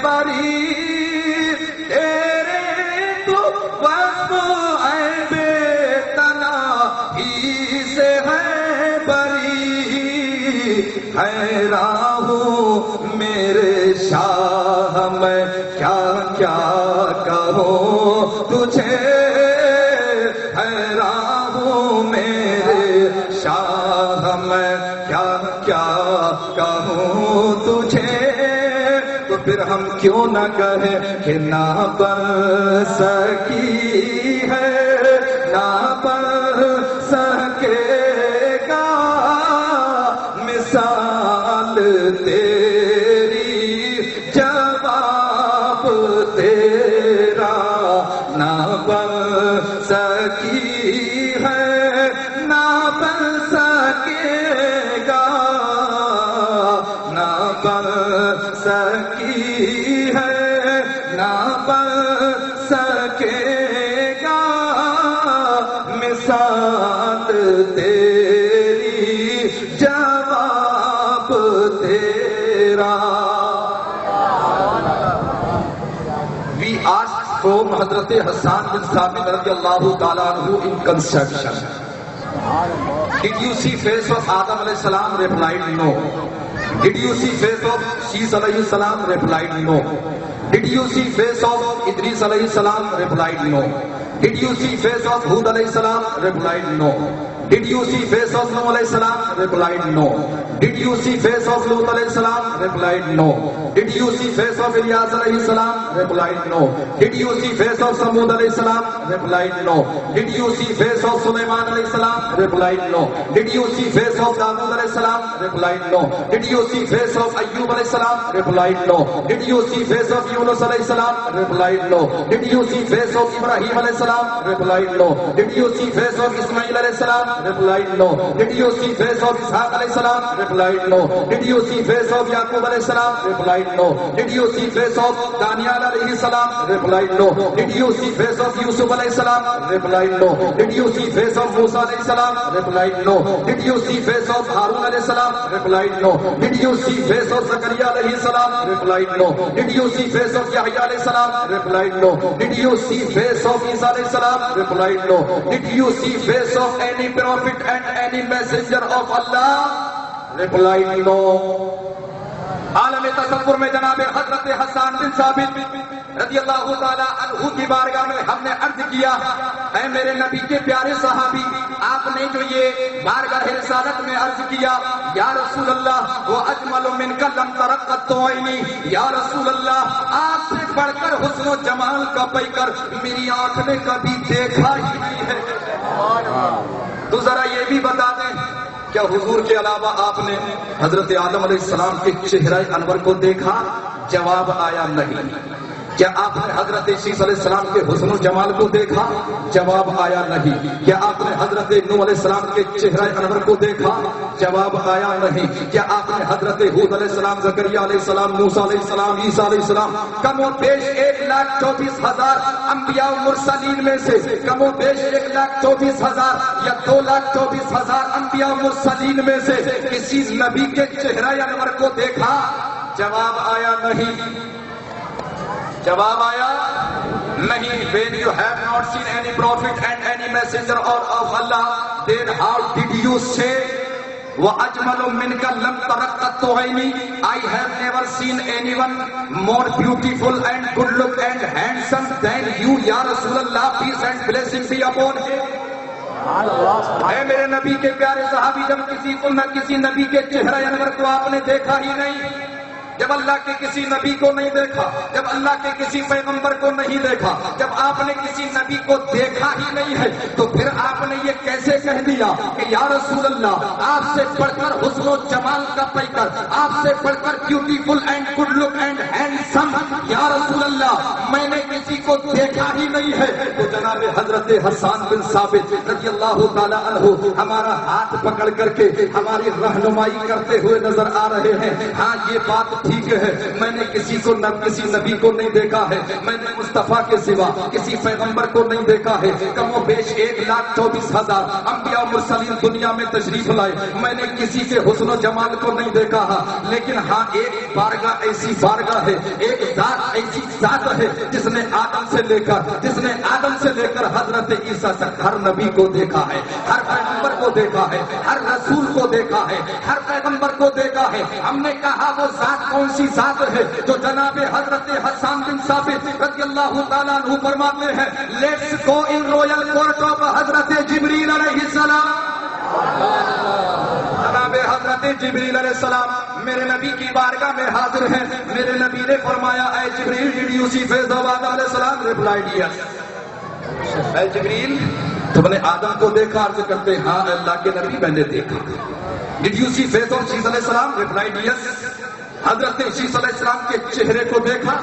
بری, حیران ہوں میرے شاہ میں کیا کیا کہوں تجھے, حیران ہوں میرے شاہ میں کیا کیا کہوں تجھے. تو پھر ہم کیوں نہ کہیں کہ نہ بن سکی ہے, نہ بن سکے گا مثال تیری, جواب تیرا نہ بن سکی ہے, نہ بن سکے گا, نہ بن سکی ہے, نہ بن سکے گا مثال تیری, جواب تیرا. We asked from Hazrat Hassan bin Thabit radiallahu ta'ala anhu in conception. Did you see face of Adam alayhi salam? Replied no. Did you see face of Shis alayhi salam? Replied no. Did you see face of Idris alayhi salam? Replied no. Did you see face of Hud alayhi salam? Replied no. Did you see face of Nuh alayhi salam? Replied no. Did you see face of Lut alayhi salam? Replied no. Did you see face of Ilyas alayhi salam? Replied no. Did you see face of Samud alayhi salam? Replied no. Did you see face of Sulaiman alayhi salam? Replied no. Did you see face of Dawood alayhi salam? Replied no. Did you see face of Ayyub alayhi salam? Replied no. Did you see face of Yunus alayhi salam? Replied no. Did you see face of Ibrahim alayhi salam? Replied no. Did you see face of Ismail alayhi salam? Replied no. Did you see face of Ishaq alayhi salam? Replied no. Did you see face of Yaqub alayhi salam? Replied no. Did you see face of Daniel alayhi salam? Replied no. Did you see face of Yusuf alayhi salam? Replied no. Did you see face of Musa alayhi salam? Replied no. Did you see face of Harun alayhi salam? Replied no. Did you see face of Zakaria alayhi salam? Replied no. Did you see face of Yahya alayhi salam? Replied no. Did you see face of Isa alayhi salam? Replied no. Did you see face of any prophet and any messenger of Allah? Replied no. عالم تصور میں جناب حضرت حسان بن ثابت رضی اللہ تعالی عنہ کی بارگاہ میں ہم نے عرض کیا اے میرے نبی کے پیارے صحابی, آپ نے جو یہ بارگاہ رسالت میں عرض کیا یا رسول اللہ وہ اجمل منک لم ترق قط عینی, یا رسول اللہ آپ سے بڑھ کر حسن و جمال کا پیکر میری آنکھ نے کبھی دیکھا ہی نہیں ہے. تو ذرا یہ بھی بتا دیں کیا حضور کے علاوہ آپ نے حضرت آدم علیہ السلام کے چہرہ انور کو دیکھا؟ جواب آیا نہیں۔ کیا آپ نے حضرت عیسیٰ علیہ السلام کے حسن و جمال کو دیکھا؟ جواب آیا نہیں۔ کیا آپ نے حضرت نوح علیہ السلام کے چہرہ انور کو دیکھا؟ جواب آیا نہیں۔ کیا آپ نے حضرت ہود علیہ السلام، زکریا علیہ السلام، موسیٰ علیہ السلام، عیسیٰ علیہ السلام، کم و بیش 1,24,000 انبیاء و مرسلین میں سے کم و بیش 1,24,000 یا 2,24,000 انبیاء و مرسلین میں سے کسی نبی کے چہرہ انور کو دیکھا؟ جواب آیا نہیں۔ جواب آیا نہیں۔ When you have not seen any prophet and any messenger of Allah, then how did you say وَأَجْمَلُ مِنْكَ لَمْ تَرَقَّ الطُّعَيْنِ? I have never seen anyone more beautiful and good look and handsome than you, Ya Rasulullah, peace and blessings be upon him. اے میرے نبی کے پیارے صحابی، جب کسی نبی کے چہرہ انور کو آپ نے دیکھا ہی نہیں، جب اللہ کے کسی نبی کو نہیں دیکھا، جب اللہ کے کسی پیغمبر کو نہیں دیکھا، جب آپ نے کسی نبی کو دیکھا ہی نہیں ہے، تو پھر آپ نے یہ کیسے کہہ دیا کہ یا رسول اللہ، آپ سے بڑھ کر حسن و جمال کا پیکر، آپ سے بڑھ کر beautiful and good look and handsome, یا رسول اللہ میں نے کسی کو دیکھا ہی نہیں ہے؟ تو جناب حضرت حسان بن ثابت رضی اللہ تعالی عنہ ہمارا ہاتھ پکڑ کر کے ہماری رہنمائی کرتے ہوئے نظر آ رہے ہیں۔ ہاں یہ بات ٹھیک ہے، میں نے کسی نبی کو نہیں دیکھا ہے، میں نے مصطفیٰ کے سوا کسی پیغمبر کو نہیں دیکھا ہے۔ کم و بیش 1,24,000 انبیاء و مرسلین دنیا میں تشریف لائے، میں نے کسی کے حسن و جمال کو نہیں دیکھا ہے، لیکن ہاں ایک بارگاہ ایسی بارگاہ ہے، ایک ذات ایسی ذات ہے جس نے آدم سے لے کر حضرت عیسیٰ تک ہر نبی کو دیکھا ہے، ہر پیغمبر کو دیکھا ہے، ہر رسول کو دیکھا ہے، ہر پیغمبر کو دیکھا ہے۔ ہم نے کہا وہ ذات کون سی ذات ہے؟ جو جناب حضرت حسان بن ثابت رضی اللہ تعالیٰ عنہ فرماتے ہیں، let's go in royal court of حضرت جبریل علیہ السلام۔ جناب حضرت جبریل علیہ السلام میرے نبی کی بارگاہ میں حاضر ہیں۔ میرے نبی نے فرمایا، اے جبریل did you see face of Adam علیہ السلام؟ ریپلائڈ یس۔ اے جبریل تم نے آدم کو دیکھا؟ عرض کرتے ہاں اللہ کے نبی میں نے دیکھا۔ Did you see face of عیسیٰ علیہ السلام؟ Replied yes. حضرت عیسیٰ علیہ السلام کے چہرے کو دیکھا؟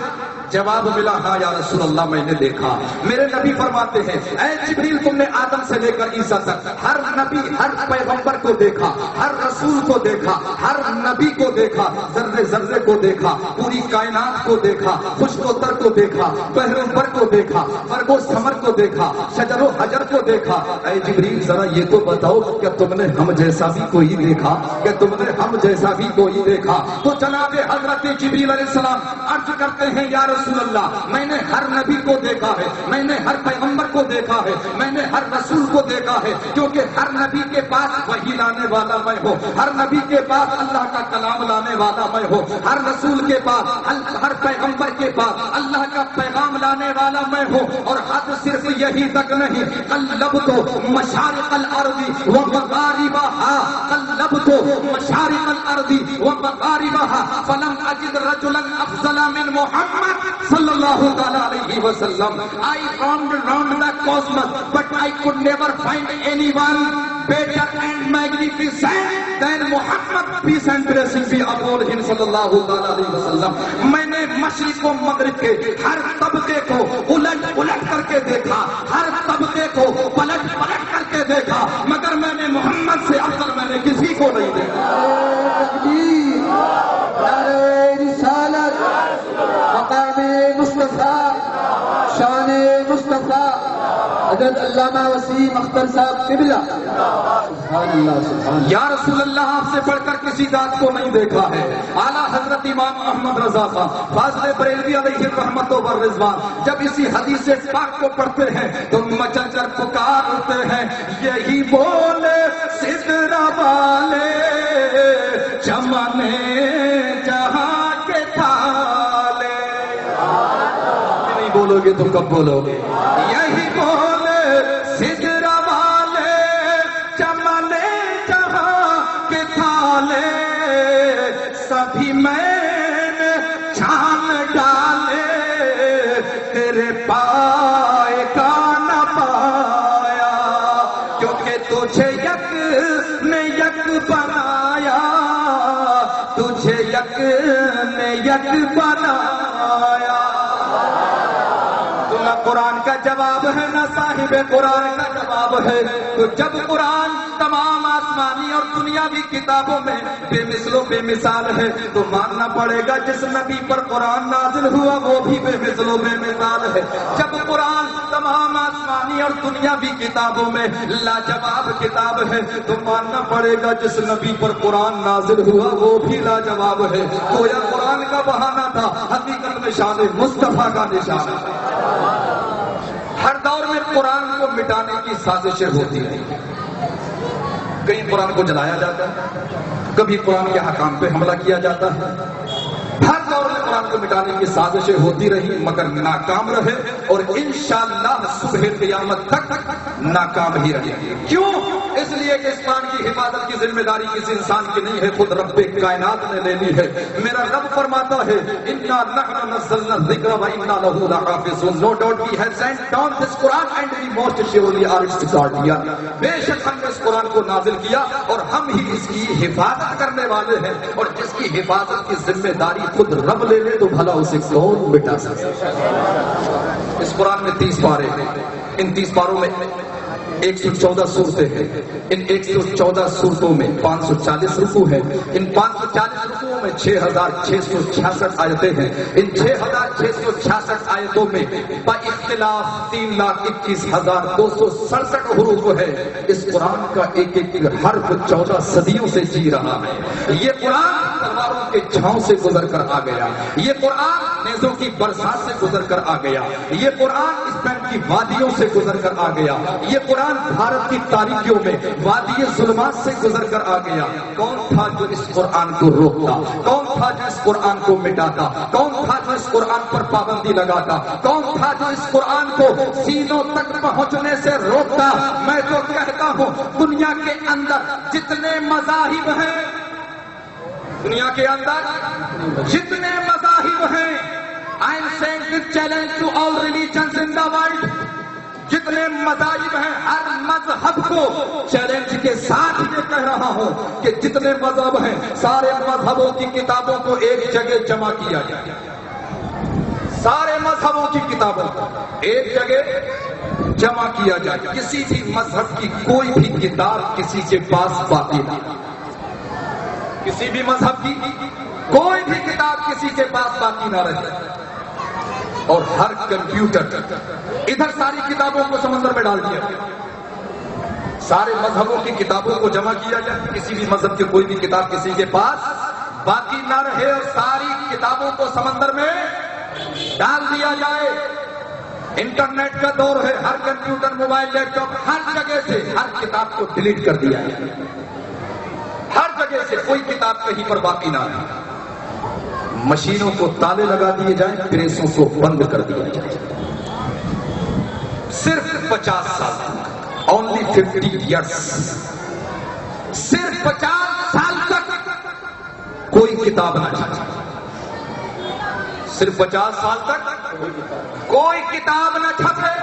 جواب ملا ہاں یا رسول اللہ میں نے دیکھا۔ میرے نبی فرماتے ہیں، اے جبریل تم نے آدم سے لے کر عیسیٰ تک ہر نبی، ہر پیغمبر کو دیکھا، ہر رسول کو دیکھا، ہر نبی کو دیکھا، ذرے ذرے کو دیکھا، پوری کائنات کو دیکھا، خشک و تر کو دیکھا، بحر و بر کو دیکھا، برگ و ثمر کو دیکھا، شجر و حجر کو دیکھا۔ اے جبریل ذرا یہ تو بتاؤ کہ تم نے ہم جیسا بھی کوئی دیکھا؟ کہ تم نے ہم جیسا بھی کوئی دیکھا؟ تو جناب حضرت جبریل علیہ السلام عرض کرتے ہیں، یا رسول اللہ میں نے ہر نبی کو دیکھا ہے، میں نے ہر پیغمبر کو دیکھا ہے، میں نے ہر رسول کو دیکھا ہے، کیونکہ ہر نبی کے پاس وحی لانے والا میں ہوں، ہر نبی کے پاس اللہ کا کلام لانے والا میں ہوں، ہر رسول کے پاس، ہر پیغمبر کے پاس اللہ کا پیغام لانے والا میں ہوں۔ اور حد صرف یہی تک نہیں، قلبت مشارق الارض ومغاربها، قلبت مشارق الارض ومغاربها فلم اجد رجلا افضل من محمد صلی اللہ تعالی علیہ وسلم۔ I roamed around the cosmos but I could never find anyone better and magnificent than Muhammad, peace and blessings be upon him صلی اللہ تعالی علیہ وسلم۔ میں نے مشرق و مغرب کے ہر طبقے کو الٹ پلٹ کر کے دیکھا، ہر طبقے کو پلٹ پلٹ کر کے دیکھا، مگر میں نے محمد سے افضل میں نے کسی کو نہیں دیکھا۔ رسالت مقام مصطفیٰ، شان مصطفیٰ، حضرت علامہ وسیم اختر صاحب قبلہ، سبحان اللہ سبحان اللہ۔ یا رسول اللہ آپ سے بڑھ کر کسی ذات کو نہیں دیکھا ہے۔ اعلیٰ حضرت امام احمد رضا خان فاضل بریلوی علیہ الرحمت و رضوان جب اسی حدیث پاک کو پڑھتے ہیں تو مچل کر پکارتے ہیں، یہی بولے سدرا والے چمنے جہاں کے تھالے۔ نہیں بولو گے تو کب بولو گے؟ یہی بولے سدرا والے چمنے جہاں کے تھالے، سبھی میں نے چھان ڈالے، تیرے پائے کا نہ پایا، کیونکہ تجھے یک نے یک تجھے یک نے یک بنایا. تو نہ قرآن کا جواب ہے نہ صاحب قرآن کا جواب ہے. تو جب قرآن تمام آسمانی اور دنیاوی کتابوں میں بے مثل و بے مثال ہے تو ماننا پڑے گا جس نبی پر قرآن نازل ہوا وہ بھی بے مثل و بے مثال ہے. جب قرآن تمام آسمانی اور دنیاوی کتابوں میں لاجواب کتاب ہے تو ماننا پڑے گا جس نبی پر قرآن نازل ہوا وہ بھی لاجواب ہے. گویا قرآن کا بہانہ تھا، حقیقت میں شان مصطفیٰ کا نشان ہے. ہر دور میں قرآن کو مٹانے کی سازشیں ہوتی ہیں. کہیں قرآن کو جلایا جاتا ہے، کبھی قرآن کے حکام پہ حملہ کیا جاتا ہے. ہر دور میں قرآن کو مٹانے کی سازشیں ہوتی رہی مگر ناکام رہے اور انشاءاللہ صبح قیامت تک ناکام ہی رہے. کیوں؟ اس لیے کہ اس قرآن کی حفاظت کی ذمہ داری کسی انسان کی نہیں ہے، خود رب کائنات نے لے لی ہے. میرا رب فرماتا ہے اِنَّا نَحْنُ نَزَّلْنَا الذِّكْرَ وَإِنَّا لَهُ لَحَافِظُونَ. No doubt we have sent down this Quran and we most surely are its guardian. بے شک ہم نے اس قرآن کو نازل کیا اور ہم ہی اس کی حفاظت کرنے والے ہیں. اور جس کی حفاظت کی ذمہ داری خود رب لے لے تو بھلا اسے کون مٹا سکے. اس قرآن میں 30 پارے ہیں. ان 30 پاروں میں 114 صورتیں ہیں. ان 114 صورتوں میں 540 رکوع ہیں. ان 540 رکوعوں میں 6666 آیتیں ہیں. ان 6666 آیتوں میں با اختلاف 3,21,267 حروف ہے. اس قرآن کا ایک ایک حرف 14 صدیوں سے جی رہا ہے. یہ قرآن تلواروں کے چھاؤں سے گزر کر آ گیا. یہ قرآن نیزوں کی برسات سے گزر کر آ گیا. یہ قرآن اسپین کی وادیوں سے گزر کر آ گیا. یہ قرآن بھارت کی تاریکیوں میں وادی ظلمات سے گزر کر آ گیا. کون تھا جو اس قرآن کو روکتا؟ کون تھا جو اس قرآن کو مٹاتا؟ کون تھا جو اس قرآن پر پابندی لگاتا؟ کون تھا جو اس قرآن کو سینوں تک پہنچنے سے روکتا؟ میں تو کہتا ہوں دنیا کے اندر جتنے مذاہب ہیں، دنیا کے اندر جتنے مذاہب ہیں، I am saying this challenge to all religions in the world. جتنے مذاہب ہیں ہر مذہب کو چیلنج کے ساتھ یہ کہہ رہا ہوں کہ جتنے مذہب ہیں سارے مذہبوں کی کتابوں کو ایک جگہ جمع کیا جائے. سارے مذہبوں کی کتابوں کو ایک جگہ جمع کیا جائے. کسی بھی مذہب کی کوئی بھی کتاب کسی کے پاس باقی نہ. کسی بھی مذہب کی کوئی بھی کتاب کسی کے پاس باقی نہ رہے. اور ہر کمپیوٹر ادھر ساری کتابوں کو سمندر میں ڈال دیا. سارے مذہبوں کی کتابوں کو جمع کیا جائے. کسی بھی مذہب کی کوئی بھی کتاب کسی کے پاس باقی نہ رہے اور ساری کتابوں کو سمندر میں ڈال دیا جائے. انٹرنیٹ کا دور ہے. ہر کمپیوٹر موبائل لیپ ٹاپ ہر جگہ سے ہر کتاب کو ڈیلیٹ کر دیا جائے. ہر جگہ سے کوئی کتاب کہیں پر باقی نہ رہے. مشینوں کو تالے لگا دیے جائیں، پریسوں کو بند کر دیا جائے. صرف 50 سال تک، اونلی 50 ایئرس، صرف 50 سال تک کوئی کتاب نہ چھپے. صرف 50 سال تک کوئی کتاب نہ چھپے.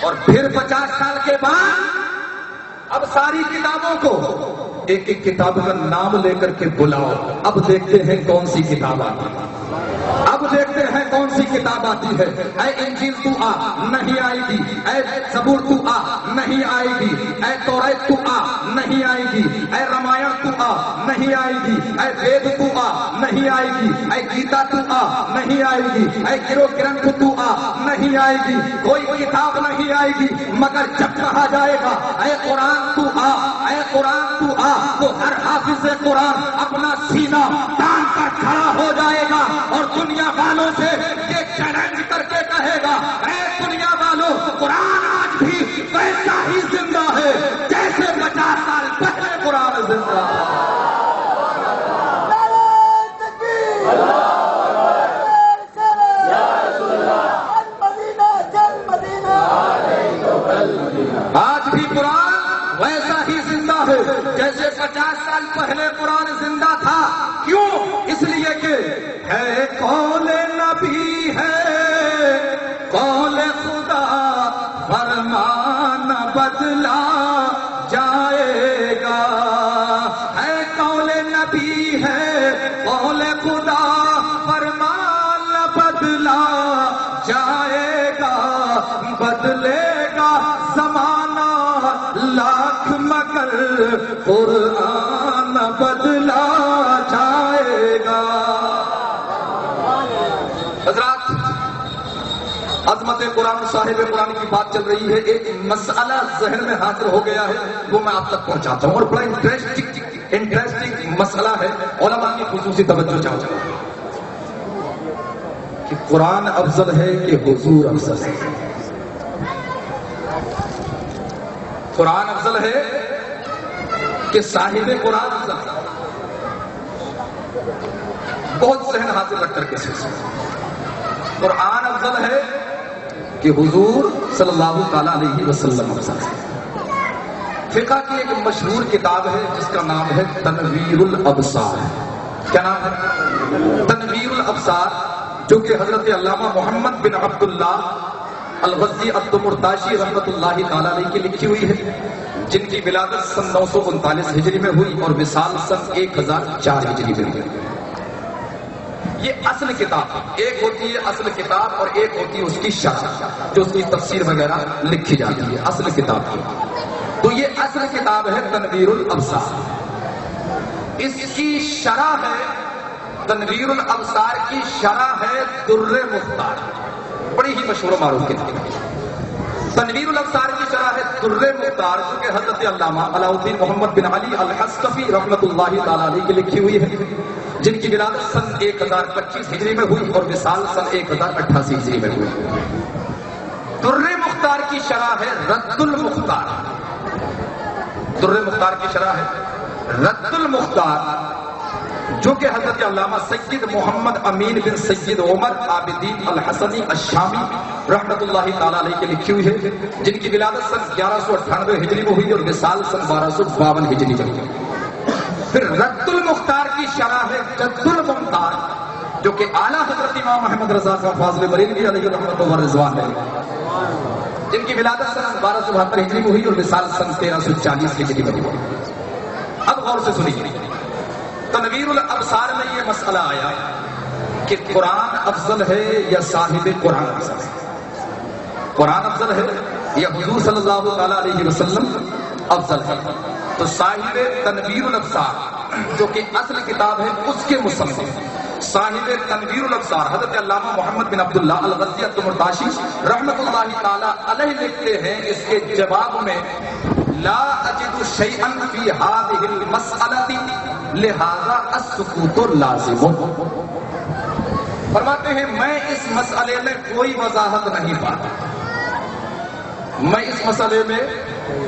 اور پھر 50 سال کے بعد اب ساری کتابوں کو ایک ایک کتاب کا نام لے کر کے بلاؤ. اب دیکھتے ہیں کون سی کتاب آتی ہے. اب دیکھتے ہیں کون سی کتاب آتی ہے. اے انجیل تو آ، نہیں آئے گی. اے زبور تو آ، نہیں آئے گی. اے توریت تو آ، نہیں آئے گی. اے رامائن تو آ، نہیں آئے گی. اے وید تو آ، نہیں آئے گی. اے گیتا تو آ، نہیں آئے گی. اے گرو گرنتھ تو آ، نہیں آئے گی. کوئی کتاب نہیں آئے گی. مگر جب کہا جائے گا اے قرآن تو آ، اے قرآن تو آ، تو ہر حافظ قرآن اپنا سینہ تان کر کھڑا ہو جائے گا اور دنیا والوں سے یہ چیلنج کر کے کہے گا اے دنیا والوں، قرآن آج بھی ویسا ہی زندہ ہے جیسے 50 سال پہلے قرآن زندہ تھا. آج بھی قرآن ویسا ہی زندہ ہے جیسے 50 سال پہلے قرآن زندہ تھا. کیوں؟ اس لیے کہ ہے قول نبی ہے قول خدا، فرمان بدلا جائے گا. ہے قول نبی نبی ہے قول خدا فرمان بدلا جائے گا بدلے گا زمانہ لاکھ مگر قرآن بدلا جائے گا. حضرات عظمت قرآن صاحب قرآن کی بات چل رہی ہے. ایک مسئلہ ذہن میں حاضر ہو گیا ہے وہ میں آپ تک پہنچاتا ہوں اور بڑا انٹرسٹنگ مسئلہ ہے. علماء کی خصوصی توجہ چاہتا ہوں کہ قرآن افضل ہے کہ حضور افضل ہے؟ قرآن افضل ہے کہ صاحب قرآن افضل ہے؟ بہت ذہن حاضر رکھ کر کے سوچیں. قرآن افضل ہے کہ حضور صلی اللہ تعالی علیہ وسلم افضل ہے؟ فقہ کی ایک مشہور کتاب ہے جس کا نام ہے تنویر الابصار. کیا نام ہے؟ تنویر الابصار، جو کہ حضرت علامہ محمد بن عبداللہ الغزی الدمرتاشی رحمۃ اللہ تعالی علیہ کی لکھی ہوئی ہے، جن کی ولادت سن 939 ہجری میں ہوئی اور وصال سن 1004 ہجری میں ہوئی. یہ اصل کتاب ہے. ایک ہوتی ہے اصل کتاب اور ایک ہوتی ہے اس کی شرح جو اس کی تفسیر وغیرہ لکھی جاتی ہے اصل کتاب کی. تو یہ اصل کتاب ہے تنویر الابصار. اس کی شرح ہے تنویر الابصار کی شرح ہے در مختار، بڑی ہی مشہور و معروف کتاب. تنویر الابصار کی شرح ہے در مختار جو کہ حضرت علامہ علاء الدین محمد بن علی الحصکفی رحمۃ اللہ تعالی علیہ کی لکھی ہوئی ہے، جن کی ولادت سن 1025 ہجری میں ہوئی اور وصال سن 1088 ہجری میں ہوئی. در مختار کی شرح ہے رد المختار. در مختار کی شرح ہے رد المختار جو کہ حضرت علامہ سید محمد امین بن سید عمر عابدین الحسنی الشامی رحمۃ اللہ تعالی علیہ کی لکھی ہوئی ہے، جن کی ولادت سن 1198 ہجری میں ہوئی اور وصال سن 1252 ہجری میں ہوئی. پھر رد المختار کی شرح ہے جد المختار جو کہ اعلیٰ حضرت امام احمد رضا کا فاضل بریلوی علیہ رحمۃ و رضوان ہے، جن کی ولادت سن 1272 ہجری میں ہوئی اور وصال سن 1340 ہجری میں ہوئی. اب غور سے سنیے، تنویر الابصار میں یہ مسئلہ آیا کہ قرآن افضل ہے یا صاحب قرآن افضل ہے؟ قرآن افضل ہے یا حضور صلی اللہ تعالی علیہ وسلم افضل ہے؟ تو صاحب تنویر الابصار جو کہ اصل کتاب ہے اس کے مصنف صاحب تنویر الابصار حضرت علامہ محمد بن عبداللہ الغزی الدمرتاشی رحمۃ اللہ تعالی علیہ لکھتے ہیں اس کے جواب میں لا اجد شیئا فی هذه المسألة لہذا السکوت لازم. فرماتے ہیں میں اس مسئلے میں کوئی وضاحت نہیں پاتا، میں اس مسئلے میں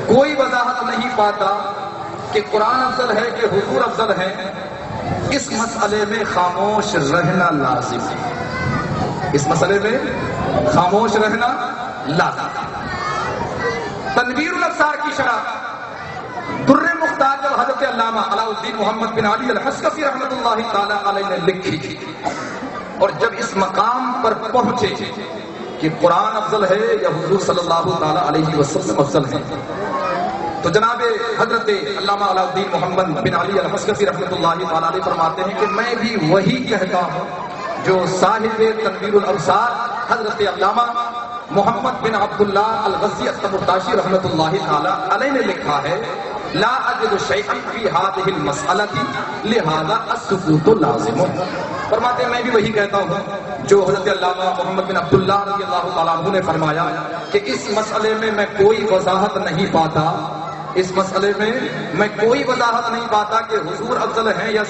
کوئی وضاحت نہیں پاتا کہ قرآن افضل ہے کہ حضور افضل ہے. اس مسئلے میں خاموش رہنا لازم ہے. اس مسئلے میں خاموش رہنا لازم ہے. تنویر الابصار کی شرح در مختار جب حضرت علامہ علاء الدین محمد بن علی الحصکفی رحمۃ اللہ تعالی علیہ نے لکھی تھی اور جب اس مقام پر پہنچے کہ قرآن افضل ہے یا حضور صلی اللہ تعالی علیہ وسلم افضل ہے، تو جناب حضرت علامہ علاء الدین محمد بن علی الحصکفی رحمۃ اللہ تعالی علیہ فرماتے ہیں کہ میں بھی وہی کہتا ہوں جو صاحب تنویر الابصار حضرت علامہ محمد بن عبداللہ الغزی الدمرتاشی رحمۃ اللہ تعالی علیہ نے لکھا ہے لا اجد شیئا فی هذه المسألة لہذا السکوت لازم. فرماتے ہیں میں بھی وہی کہتا ہوں جو حضرت علامہ محمد بن عبداللہ رضی اللہ تعالیٰ عنہ نے فرمایا کہ اس مسئلے میں کوئی وضاحت نہیں پاتا، اس مسئلے میں میں کوئی وضاحت نہیں پاتا کہ حضور افضل ہے یا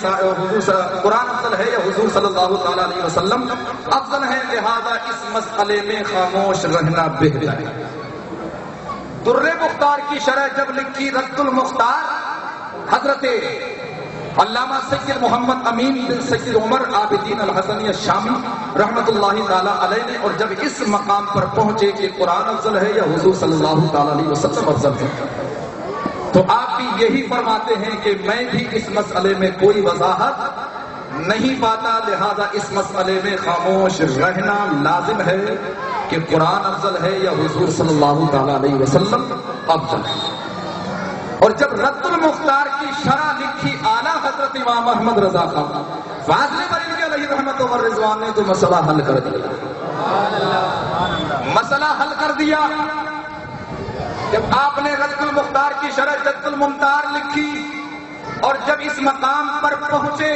قرآن افضل ہے یا حضور صلی اللہ تعالی علیہ وسلم افضل ہے، لہذا اس مسئلے میں خاموش رہنا بہتر ہے. در مختار کی شرح جب لکھی رد المختار حضرت علامہ سید محمد امین بن سید عمر عابدین الحسنی الشامی رحمۃ اللہ تعالی علیہ نے، اور جب اس مقام پر پہنچے کہ قرآن افضل ہے یا حضور صلی اللہ تعالی علیہ وسلم افضل ہے، تو آپ بھی یہی فرماتے ہیں کہ میں بھی اس مسئلے میں کوئی وضاحت نہیں پاتا، لہذا اس مسئلے میں خاموش رہنا لازم ہے کہ قرآن افضل ہے یا حضور صلی اللہ تعالی علیہ وسلم افضل ہے. اور جب رد المختار کی شرح لکھی اعلیٰ حضرت امام احمد رضا خان فاضل بریلوی علیہ رحمت و رضوان نے تو مسئلہ حل کر دیا، مسئلہ حل کر دیا۔ جب آپ نے رد المختار کی شرح جد الممتار لکھی اور جب اس مقام پر پہنچے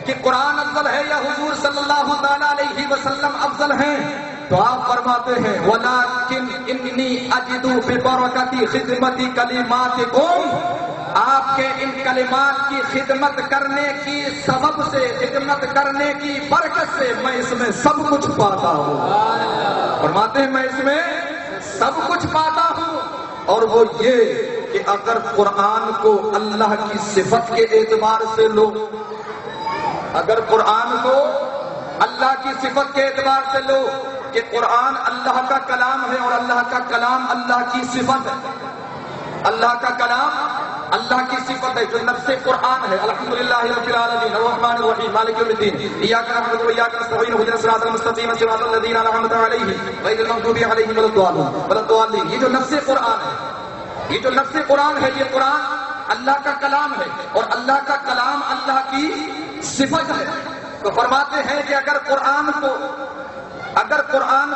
کہ قرآن افضل ہے یا حضور صلی اللہ تعالی علیہ وسلم افضل ہیں، تو آپ فرماتے ہیں وَلَٰكِنْ إِنِّي أَجِدُ بِبَرَكَةِ خِدْمَتِ كَلِمَاتِكُمْ، آپ کے ان کلمات کی خدمت کرنے کی سبب سے، خدمت کرنے کی برکت سے میں اس میں سب کچھ پاتا ہوں۔ فرماتے ہیں میں اس میں سب کچھ پاتا ہوں، اور وہ یہ کہ اگر قرآن کو اللہ کی صفت کے اعتبار سے لو، اگر قرآن کو اللہ کی صفت کے اعتبار سے لو کہ قرآن اللہ کا کلام ہے اور اللہ کا کلام اللہ کی صفت ہے، اللہ کا کلام اللہ کی صفت ہے جو نفس قرآن ہے۔ الحمدللہ رب العالمین الرحمن الرحیم مالک یوم الدین ایاک نعبد و ایاک نستعین اهدنا الصراط المستقیم صراط الذین انعمت علیہم غیر المغضوب علیہم ولا الضالین، یہ جو نفس قرآن ہے، یہ جو نفس قرآن ہے، یہ قرآن اللہ کا کلام ہے اور اللہ کا کلام اللہ کی صفت ہے۔ تو فرماتے ہیں کہ اگر قرآن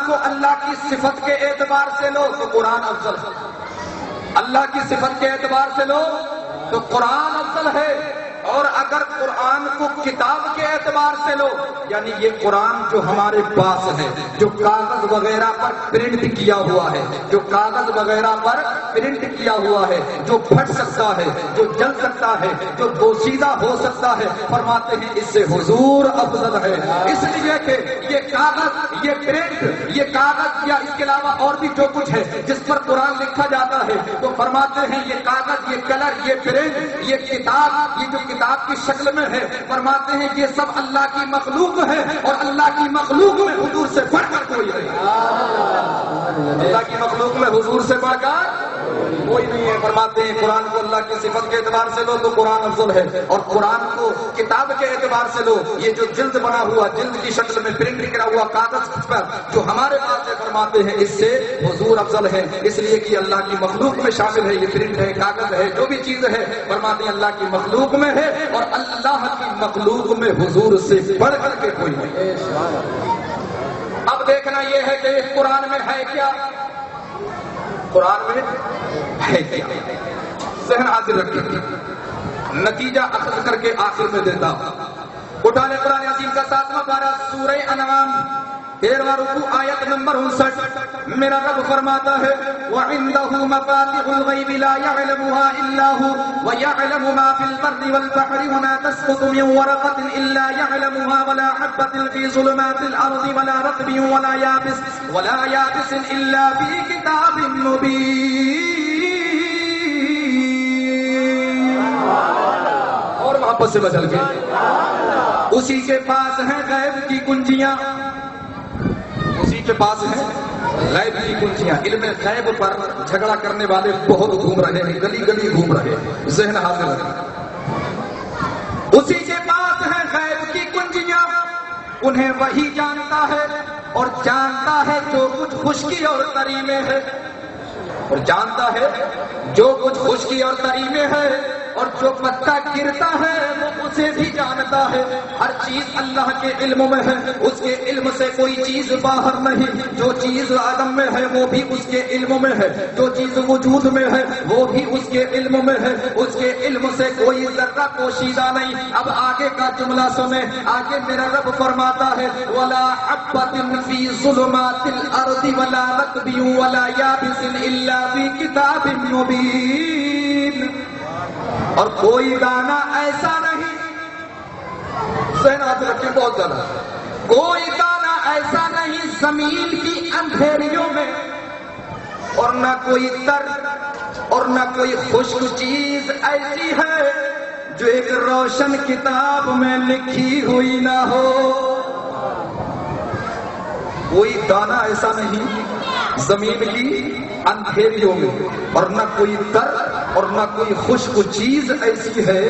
کو اللہ کی صفت کے اعتبار سے لو تو قرآن افضل ہے، اللہ کی صفت کے اعتبار سے لو تو قرآن افضل ہے، اور اگر قرآن کو کتاب کے اعتبار سے لو، یعنی یہ قرآن جو ہمارے پاس ہے، جو کاغذ وغیرہ پر پرنٹ کیا ہوا ہے، جو کاغذ وغیرہ پر پرنٹ کیا ہوا ہے، جو پھٹ سکتا ہے، جو جل سکتا ہے، جو بوسیدہ ہو سکتا ہے، فرماتے ہیں اس سے حضور افضل ہے، اس لیے کہ یہ کاغذ، یہ پرنٹ، یہ کاغذ یا اس کے علاوہ اور بھی جو کچھ ہے جس پر قرآن لکھا جاتا ہے، تو فرماتے ہیں یہ کاغذ، یہ کلر، یہ پرنٹ، یہ کتاب، یہ جو کتاب کی شکل میں ہے، فرماتے ہیں یہ سب اللہ کی مخلوق ہے، اور اللہ کی مخلوق میں حضور سے بڑھ کر کوئی نہیں، اللہ کی مخلوق میں حضور سے بڑھ کر کوئی نہیں ہے۔ فرماتے ہیں قرآن کو اللہ کی صفت کے اعتبار سے لو تو قرآن افضل ہے، اور قرآن کو کتاب کے اعتبار سے لو، یہ جو جلد بنا ہوا، جلد کی شکل میں پرنٹ کرا ہوا کاغذ پر جو ہمارے پاس ہے، فرماتے ہیں اس سے حضور افضل ہے، اس لیے کہ اللہ کی مخلوق میں شامل ہے، یہ پرنٹ ہے، کاغذ ہے، جو بھی چیز ہے، فرماتے ہیں اللہ کی مخلوق میں ہے، اور اللہ کی مخلوق میں حضور سے بڑھ کر کے کوئی نہیں۔ اب دیکھنا یہ ہے کہ اس قرآن میں ہے کیا، قرآن میں ہے کیا، ذہن حاضر رکھیں، نتیجہ اخذ کر کے آخر میں دیتا ہوں۔ اٹھا لیں قرآن عظیم کا 7واں پارہ سورہ انعام 13واں رکوع آیت نمبر 59، میرا رب فرماتا ہے وَعِندَهُ مَفَاتِحُ الْغَيْبِ لَا يَعْلَمُهَا إِلَّا هُوَ وَيَعْلَمُ مَا فِي الْبَرِّ وَالْبَحْرِ وَمَا تَسْقُطُ مِنْ وَرَقَةٍ إِلَّا يَعْلَمُهَا وَلَا حَبَّةٍ فِي ظُلُمَاتِ الْأَرْضِ وَلَا رَطْبٍ وَلَا يَابِسٍ إِلَّا فِي كِتَابٍ مُبِينٍ۔ اور واپس سے بچل کے اسی کے پاس ہیں غیب کی کنجیاں، اسی کے پاس ہیں غیب کی کنجیاں۔ علم غیب پر جھگڑا کرنے والے بہت گھوم رہے ہیں، گلی گلی گھوم رہے ہیں، ذہن حاضر ہے۔ اسی کے پاس ہیں غیب کی کنجیاں، انہیں وہی جانتا ہے، اور جانتا ہے جو کچھ خشکی اور تری میں ہے، اور جانتا ہے جو کچھ خشکی اور تری میں ہے، اور جو پتا گرتا ہے وہ اسے بھی جانتا ہے۔ ہر چیز اللہ کے علم میں ہے، اس کے علم سے کوئی چیز باہر نہیں، جو چیز عدم میں ہے وہ بھی اس کے علم میں ہے، جو چیز وجود میں ہے وہ بھی اس کے علم میں ہے، اس کے علم سے کوئی ذرہ پوشیدہ نہیں۔ اب آگے کا جملہ سنیں، آگے میرا رب فرماتا ہے وَلَا حَبَّةٍ فِي ظُلُمَاتِ الْأَرْضِ وَلَا رَطْبٍ وَلَا يَابِسٍ إِلَّا فِي كِتَابٍ مُبِينٍ، اور کوئی دانہ ایسا نہیں، ذہن ہاتھ رکھیں بہت زیادہ، کوئی دانہ ایسا نہیں زمین کی اندھیریوں میں، اور نہ کوئی تر اور نہ کوئی خشک چیز ایسی ہے جو ایک روشن کتاب میں لکھی ہوئی نہ ہو۔ کوئی دانہ ایسا نہیں زمین کی اندھیریوں میں، اور نہ کوئی تر اور نہ کوئی خشک چیز ایسی ہے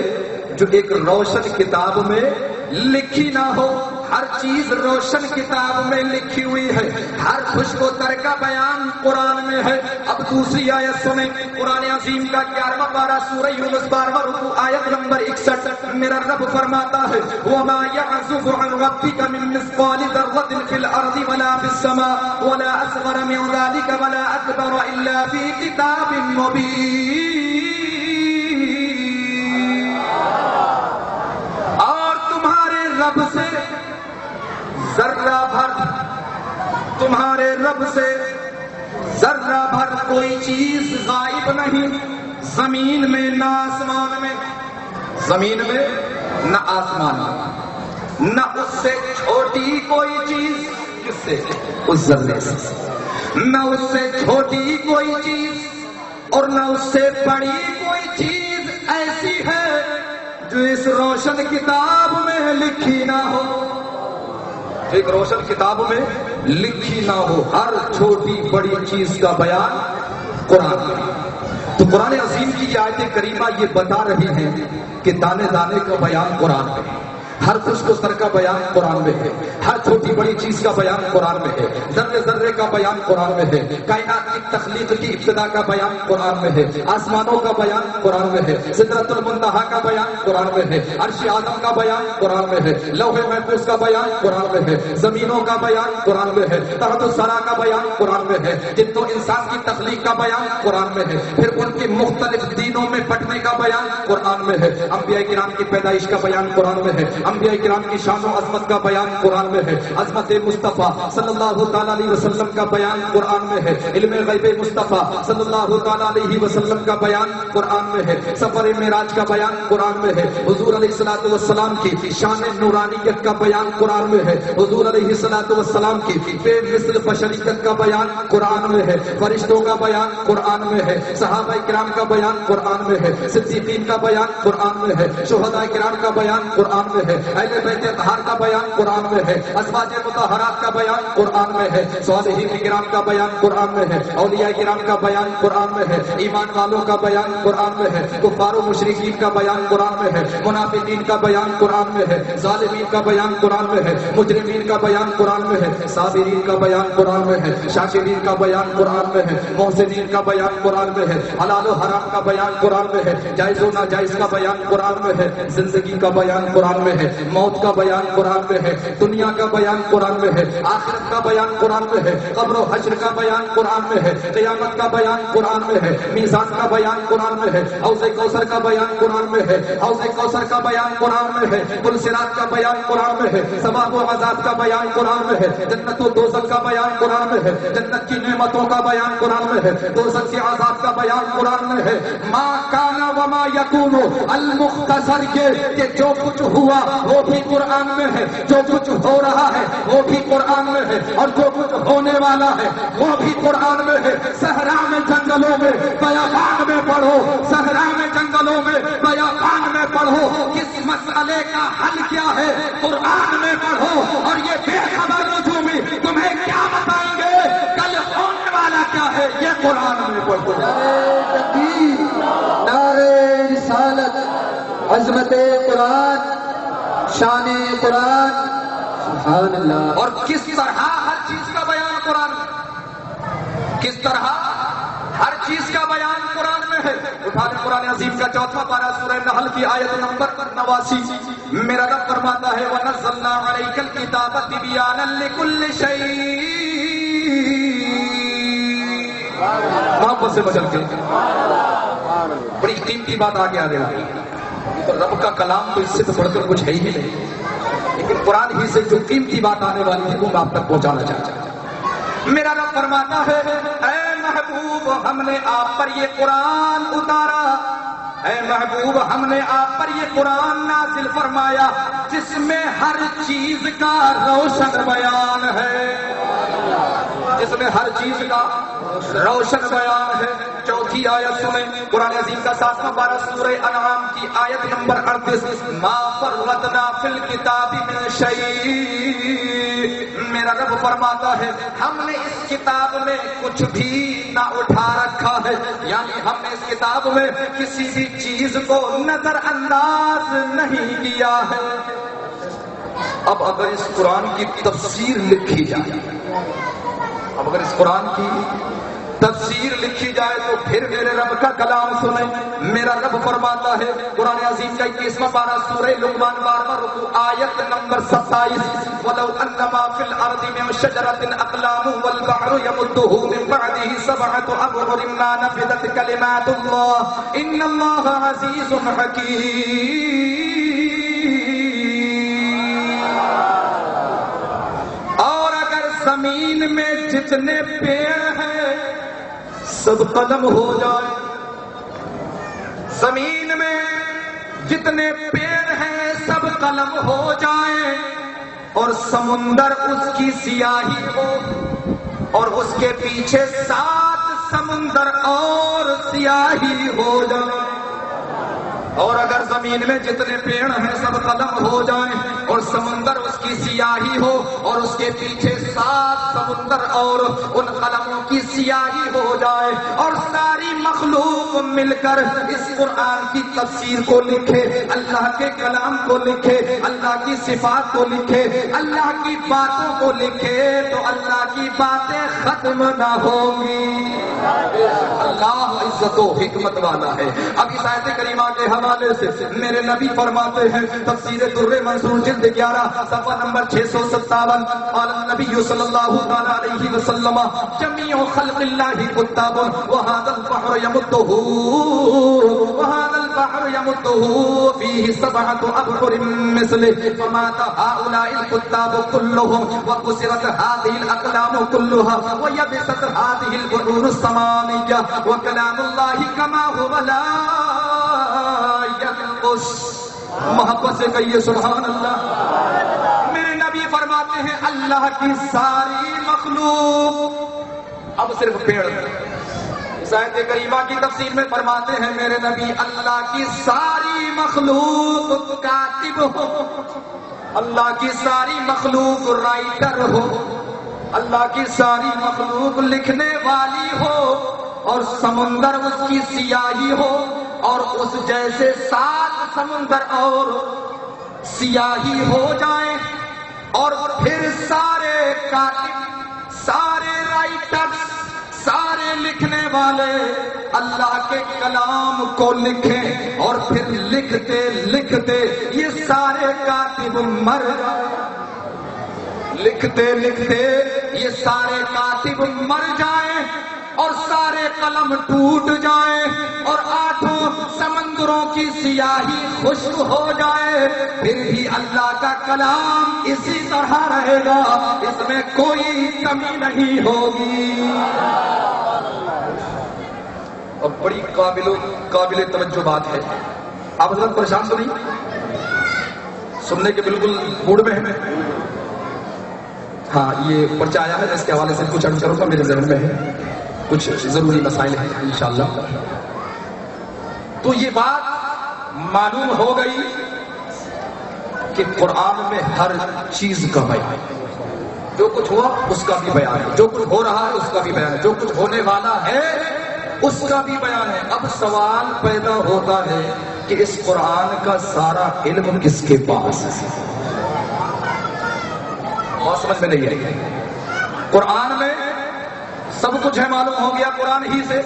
جو ایک روشن کتاب میں لکھی نہ ہو۔ ہر چیز روشن کتاب میں لکھی ہوئی ہے، ہر خوشبو تر کا بیان قرآن میں ہے۔ اب دوسری آیت سنیں، قرآن عظیم کا 11واں پارہ سورہ یونس 12واں رکوع آیت نمبر 61، میرا رب فرماتا ہے وَمَا يَعْزُبُ عَنْ رَبِّكَ مِن مِّثْقَالِ ذَرَّةٍ فِي الْأَرْضِ وَلَا فِي السَّمَاءِ وَلَا أَصْغَرَ مِن ذَلِكَ وَلَا أَكْبَرَ إِلَّا فِي كِتَابٍ مُّبِينٍ۔ اور تمہارے رب سے ذرہ بھر، تمہارے رب سے ذرہ بھر کوئی چیز غائب نہیں، زمین میں نہ آسمان میں، زمین میں نہ آسمان میں، نہ اس سے چھوٹی کوئی چیز، کس سے؟ اس ذرے سے، نہ اس سے چھوٹی کوئی چیز اور نہ اس سے بڑی کوئی چیز ایسی ہے جو اس روشن کتاب میں لکھی نہ ہو، ایک روشن کتاب میں لکھی نہ ہو۔ ہر چھوٹی بڑی چیز کا بیان قرآن میں۔ تو قرآن عظیم کی یہ آیت کریمہ یہ بتا رہی ہیں کہ دانے دانے کا بیان قرآن میں ہے، ہر خوشبو سر کا بیان قرآن میں ہے، ہر چھوٹی بڑی چیز کا بیان قرآن میں ہے، ذرے ذرے کا بیان قرآن میں ہے، کائنات کی تخلیق کی ابتدا کا بیان قرآن میں ہے، آسمانوں کا بیان قرآن میں ہے، سدرۃ المنتہا کا بیان قرآن میں ہے، عرش اعظم کا بیان قرآن میں ہے، لوح محفوظ کا بیان قرآن میں ہے، زمینوں کا بیان قرآن میں ہے، تحت الثری کا بیان قرآن میں ہے، جن و انسان کی تخلیق کا بیان قرآن میں ہے، پھر ان کے مختلف دینوں میں بٹنے کا بیان قرآن میں ہے، انبیاء کرام کی پیدائش کا بیان قرآن میں ہے، انبیاء کرام کی شان و عظمت کا بیان قرآن میں ہے، عظمت مصطفیٰ صلی اللہ تعالیٰ علیہ وسلم کا بیان قرآن میں ہے، علم غیب مصطفیٰ صلی اللہ تعالیٰ علیہ وسلم کا بیان قرآن میں ہے، سفر معراج کا بیان قرآن میں ہے، حضور علیہ الصلوۃ والسلام کی شان نورانیت کا بیان قرآن میں ہے، حضور علیہ الصلوۃ والسلام کی بے مثل بشریت کا بیان قرآن میں ہے، فرشتوں کا بیان قرآن میں ہے، صحابہ کرام کا بیان قرآن میں ہے، صدیقین کا بیان قرآن میں ہے، شہداء کرام کا بیان قرآن میں ہے، اہل بیت اطہار کا بیان قرآن میں ہے، ازواج مطہرات کا بیان قرآن میں ہے، صالحین کرام کا بیان قرآن میں ہے، اولیاء کرام کا بیان قرآن میں ہے، ایمان والوں کا بیان قرآن میں ہے، کفار و مشرکین کا بیان قرآن میں ہے، منافقین کا بیان قرآن میں ہے، ظالمین کا بیان قرآن میں ہے، مجرمین کا بیان قرآن میں ہے، صابرین کا بیان قرآن میں ہے، شاکرین کا بیان قرآن میں ہے، محسنین کا بیان قرآن میں ہے، حلال و حرام کا بیان قرآن میں ہے، جائز و ناجائز کا بیان قرآن میں ہے، زندگی کا بیان قرآن میں ہے، موت کا بیان قرآن میں ہے، دنیا کا بیان قرآن میں ہے، آخرت کا بیان قرآن میں ہے، قبر و حشر کا بیان قرآن میں ہے، قیامت کا بیان قرآن میں ہے، میزان کا بیان قرآن میں ہے، حوض کوثر کا بیان قرآن میں ہے، حوض کوثر کا بیان قرآن میں ہے، پل صراط کا بیان قرآن میں ہے، ثواب و عذاب کا بیان قرآن میں ہے، جنت و دوزخ کا بیان قرآن میں ہے، جنت کی نعمتوں کا بیان قرآن میں ہے، دوزخ کے عذاب کا بیان قرآن میں ہے، ما کان وما یکون المختصر کے کہ جو کچھ ہوا وہ بھی قرآن میں ہے، جو کچھ ہو رہا ہے وہ بھی قرآن میں ہے، اور جو کچھ ہونے والا ہے وہ بھی قرآن میں ہے۔ صحرا میں جنگلوں میں بیابان میں پڑھو، صحرا میں جنگلوں میں بیابان میں پڑھو، کس مسئلے کا حل کیا ہے قرآن میں پڑھو، اور یہ بے خبر نجومی تمہیں کیا بتائیں گے کل ہونے والا کیا ہے یہ قرآن میں پڑھو۔ نعرے رسالت، عظمت قرآن، شان قرآن، سبحان اللہ۔ اور کس طرح ہر چیز کا بیان قرآن میں، کس طرح ہر چیز کا بیان قرآن میں ہے۔ اٹھا لیں قرآن عظیم کا 4واں پارہ سورہ نحل کی آیت نمبر 89، میرا رب فرماتا ہے وَنَزَّلْنَا عَلَيْكَ الْكِتَابَ تِبْيَانًا لِكُلِّ شَيْءٍ۔ محبت سے بچل کے بڑی قیمتی بات آگے آ گئی، تو رب کا کلام تو اس سے تو بڑھ کر کچھ ہے ہی نہیں، لیکن قرآن ہی سے جو قیمتی بات آنے والی ہے وہ میں آپ تک پہنچانا چاہتا ہوں۔ میرا رب فرماتا ہے اے محبوب ہم نے آپ پر یہ قرآن اتارا، اے محبوب ہم نے آپ پر یہ قرآن نازل فرمایا جس میں ہر چیز کا روشن بیان ہے، جس میں ہر چیز کا روشن بیان ہے۔ چوتھی آیت سنیں قرآن عظیم کا 7واں پارہ سورہ انعام کی آیت نمبر 38، ما فرطنا فی الکتاب من شیء۔ میرا رب فرماتا ہے ہم نے اس کتاب میں کچھ بھی نہ اٹھا رکھا ہے، یعنی ہم نے اس کتاب میں کسی بھی چیز کو نظر انداز نہیں کیا ہے۔ اب اگر اس قرآن کی تفسیر لکھی جائے، اب اگر اس قرآن کی تفسیر لکھی جائے تو پھر میرے رب کا کلام سنیں۔ میرا رب فرماتا ہے قرآن عظیم کا 21واں پارہ سورہ لقمان 12واں رکوع آیت نمبر 27، وَلَوْ أَنَّمَا فِي الْأَرْضِ مِن شَجَرَةٍ أَقْلَامٌ وَالْبَحْرُ يَمُدُّهُ مِن بَعْدِهِ سَبْعَةُ أَبْحُرٍ مَا نَفِدَتْ كَلِمَاتُ اللَّهِ إِنَّ اللَّهَ عَزِيزٌ حَكِيمٌ۔ اور اگر زمین میں جتنے پیڑ ہیں سب قلم ہو جائے، زمین میں جتنے پیڑ ہیں سب قلم ہو جائیں، اور سمندر اس کی سیاہی ہو، اور اس کے پیچھے 7 سمندر اور سیاہی ہو جائے، اور اگر زمین میں جتنے پیڑ ہیں سب قلم ہو جائیں اور سمندر اس کی سیاہی ہو، اور اس کے پیچھے 7 سمندر اور ان قلموں کی سیاہی ہو جائے، اور ساری مخلوق مل کر اس قرآن کی تفسیر کو لکھے، اللہ کے کلام کو لکھے، اللہ کی صفات کو لکھے، اللہ کی باتوں کو لکھے، تو اللہ کی باتیں ختم نہ ہوں گی۔ اللہ عزت و حکمت والا ہے۔ اب اس آیت کریمہ کے حوالے سے میرے نبی فرماتے ہیں، تفسیر در منصور جلد 11 صفحہ نمبر 657، قال النبی صلی اللہ علیہ وسلم جمیع خلق اللہ کتاب وهذا البحر يمده فيه 7 أبحر مثله فمات هؤلاء الكتاب كلهم وكسرت هذه الأقلام كلها ويبست هذه البحور الثمانية وكلام الله كما هو لا ينقص۔ محبت سے کہیے سبحان اللہ۔ میرے نبی فرماتے ہیں اللہ کی ساری مخلوق، اب صرف پیڑ، اس آیت کریمہ کی تفسیر میں فرماتے ہیں میرے نبی اللہ کی ساری مخلوق کاتب ہو، اللہ کی ساری مخلوق رائٹر ہو، اللہ کی ساری مخلوق لکھنے والی ہو، اور سمندر اس کی سیاہی ہو، اور اس جیسے 7 سمندر اور سیاہی ہو جائیں، اور پھر سارے کاتب، سارے رائٹرز، سارے لکھنے والے اللہ کے کلام کو لکھیں، اور پھر لکھتے لکھتے یہ سارے کاتب مر جائیں، لکھتے لکھتے یہ سارے کاتب مر جائیں، اور سارے قلم ٹوٹ جائیں، اور 8 سمندروں کی سیاہی خشک ہو جائے، پھر بھی اللہ کا کلام اسی طرح رہے گا، اس میں کوئی کمی نہیں ہوگی۔ اب بڑی قابل توجہ بات ہے، آپ حضرت پریشان تو نہیں؟ سننے کے بالکل موڈ میں ہے؟ ہاں، یہ پرچہ آیا ہے، اس کے حوالے سے کچھ عرض کروں گا، میرے ذہن میں ہے، کچھ ضروری مسائل ہیں انشاءاللہ۔ تو یہ بات معلوم ہو گئی کہ قرآن میں ہر چیز کا بیان، جو کچھ ہوا اس کا بھی بیان ہے، جو کچھ ہو رہا ہے اس کا بھی بیان ہے، جو کچھ ہونے والا ہے اس کا بھی بیان ہے۔ اب سوال پیدا ہوتا ہے کہ اس قرآن کا سارا علم کس کے پاس ہے؟ بات سمجھ میں نہیں آئی۔ قرآن میں سب کچھ ہے، معلوم ہو گیا قرآن ہی سے،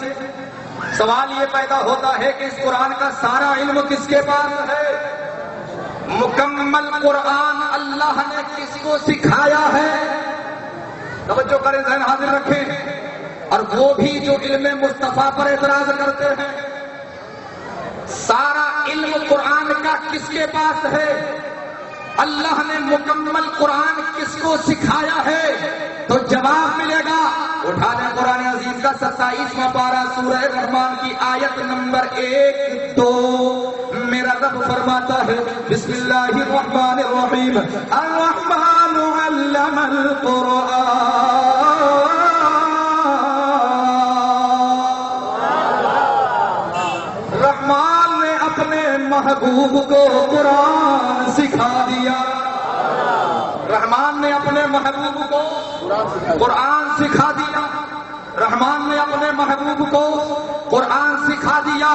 سوال یہ پیدا ہوتا ہے کہ اس قرآن کا سارا علم کس کے پاس ہے؟ مکمل قرآن اللہ نے کس کو سکھایا ہے؟ توجہ کریں، ذہن حاضر رکھیں۔ اور وہ بھی جو علم مصطفیٰ پر اعتراض کرتے ہیں، سارا علم قرآن کا کس کے پاس ہے؟ اللہ نے مکمل قرآن کس کو سکھایا ہے؟ تو جواب ملے گا، اٹھا لیں قرآن عظیم کا 27واں پارہ سورہ رحمان کی آیت نمبر 1-2۔ میرا رب فرماتا ہے بسم اللہ الرحمن الرحیم، الرحمن علم القرآن، رحمان نے اپنے محبوب کو قرآن سکھا دیا، رحمان نے اپنے محبوب کو قرآن سکھا دیا، رحمان نے اپنے محبوب کو قرآن سکھا دیا۔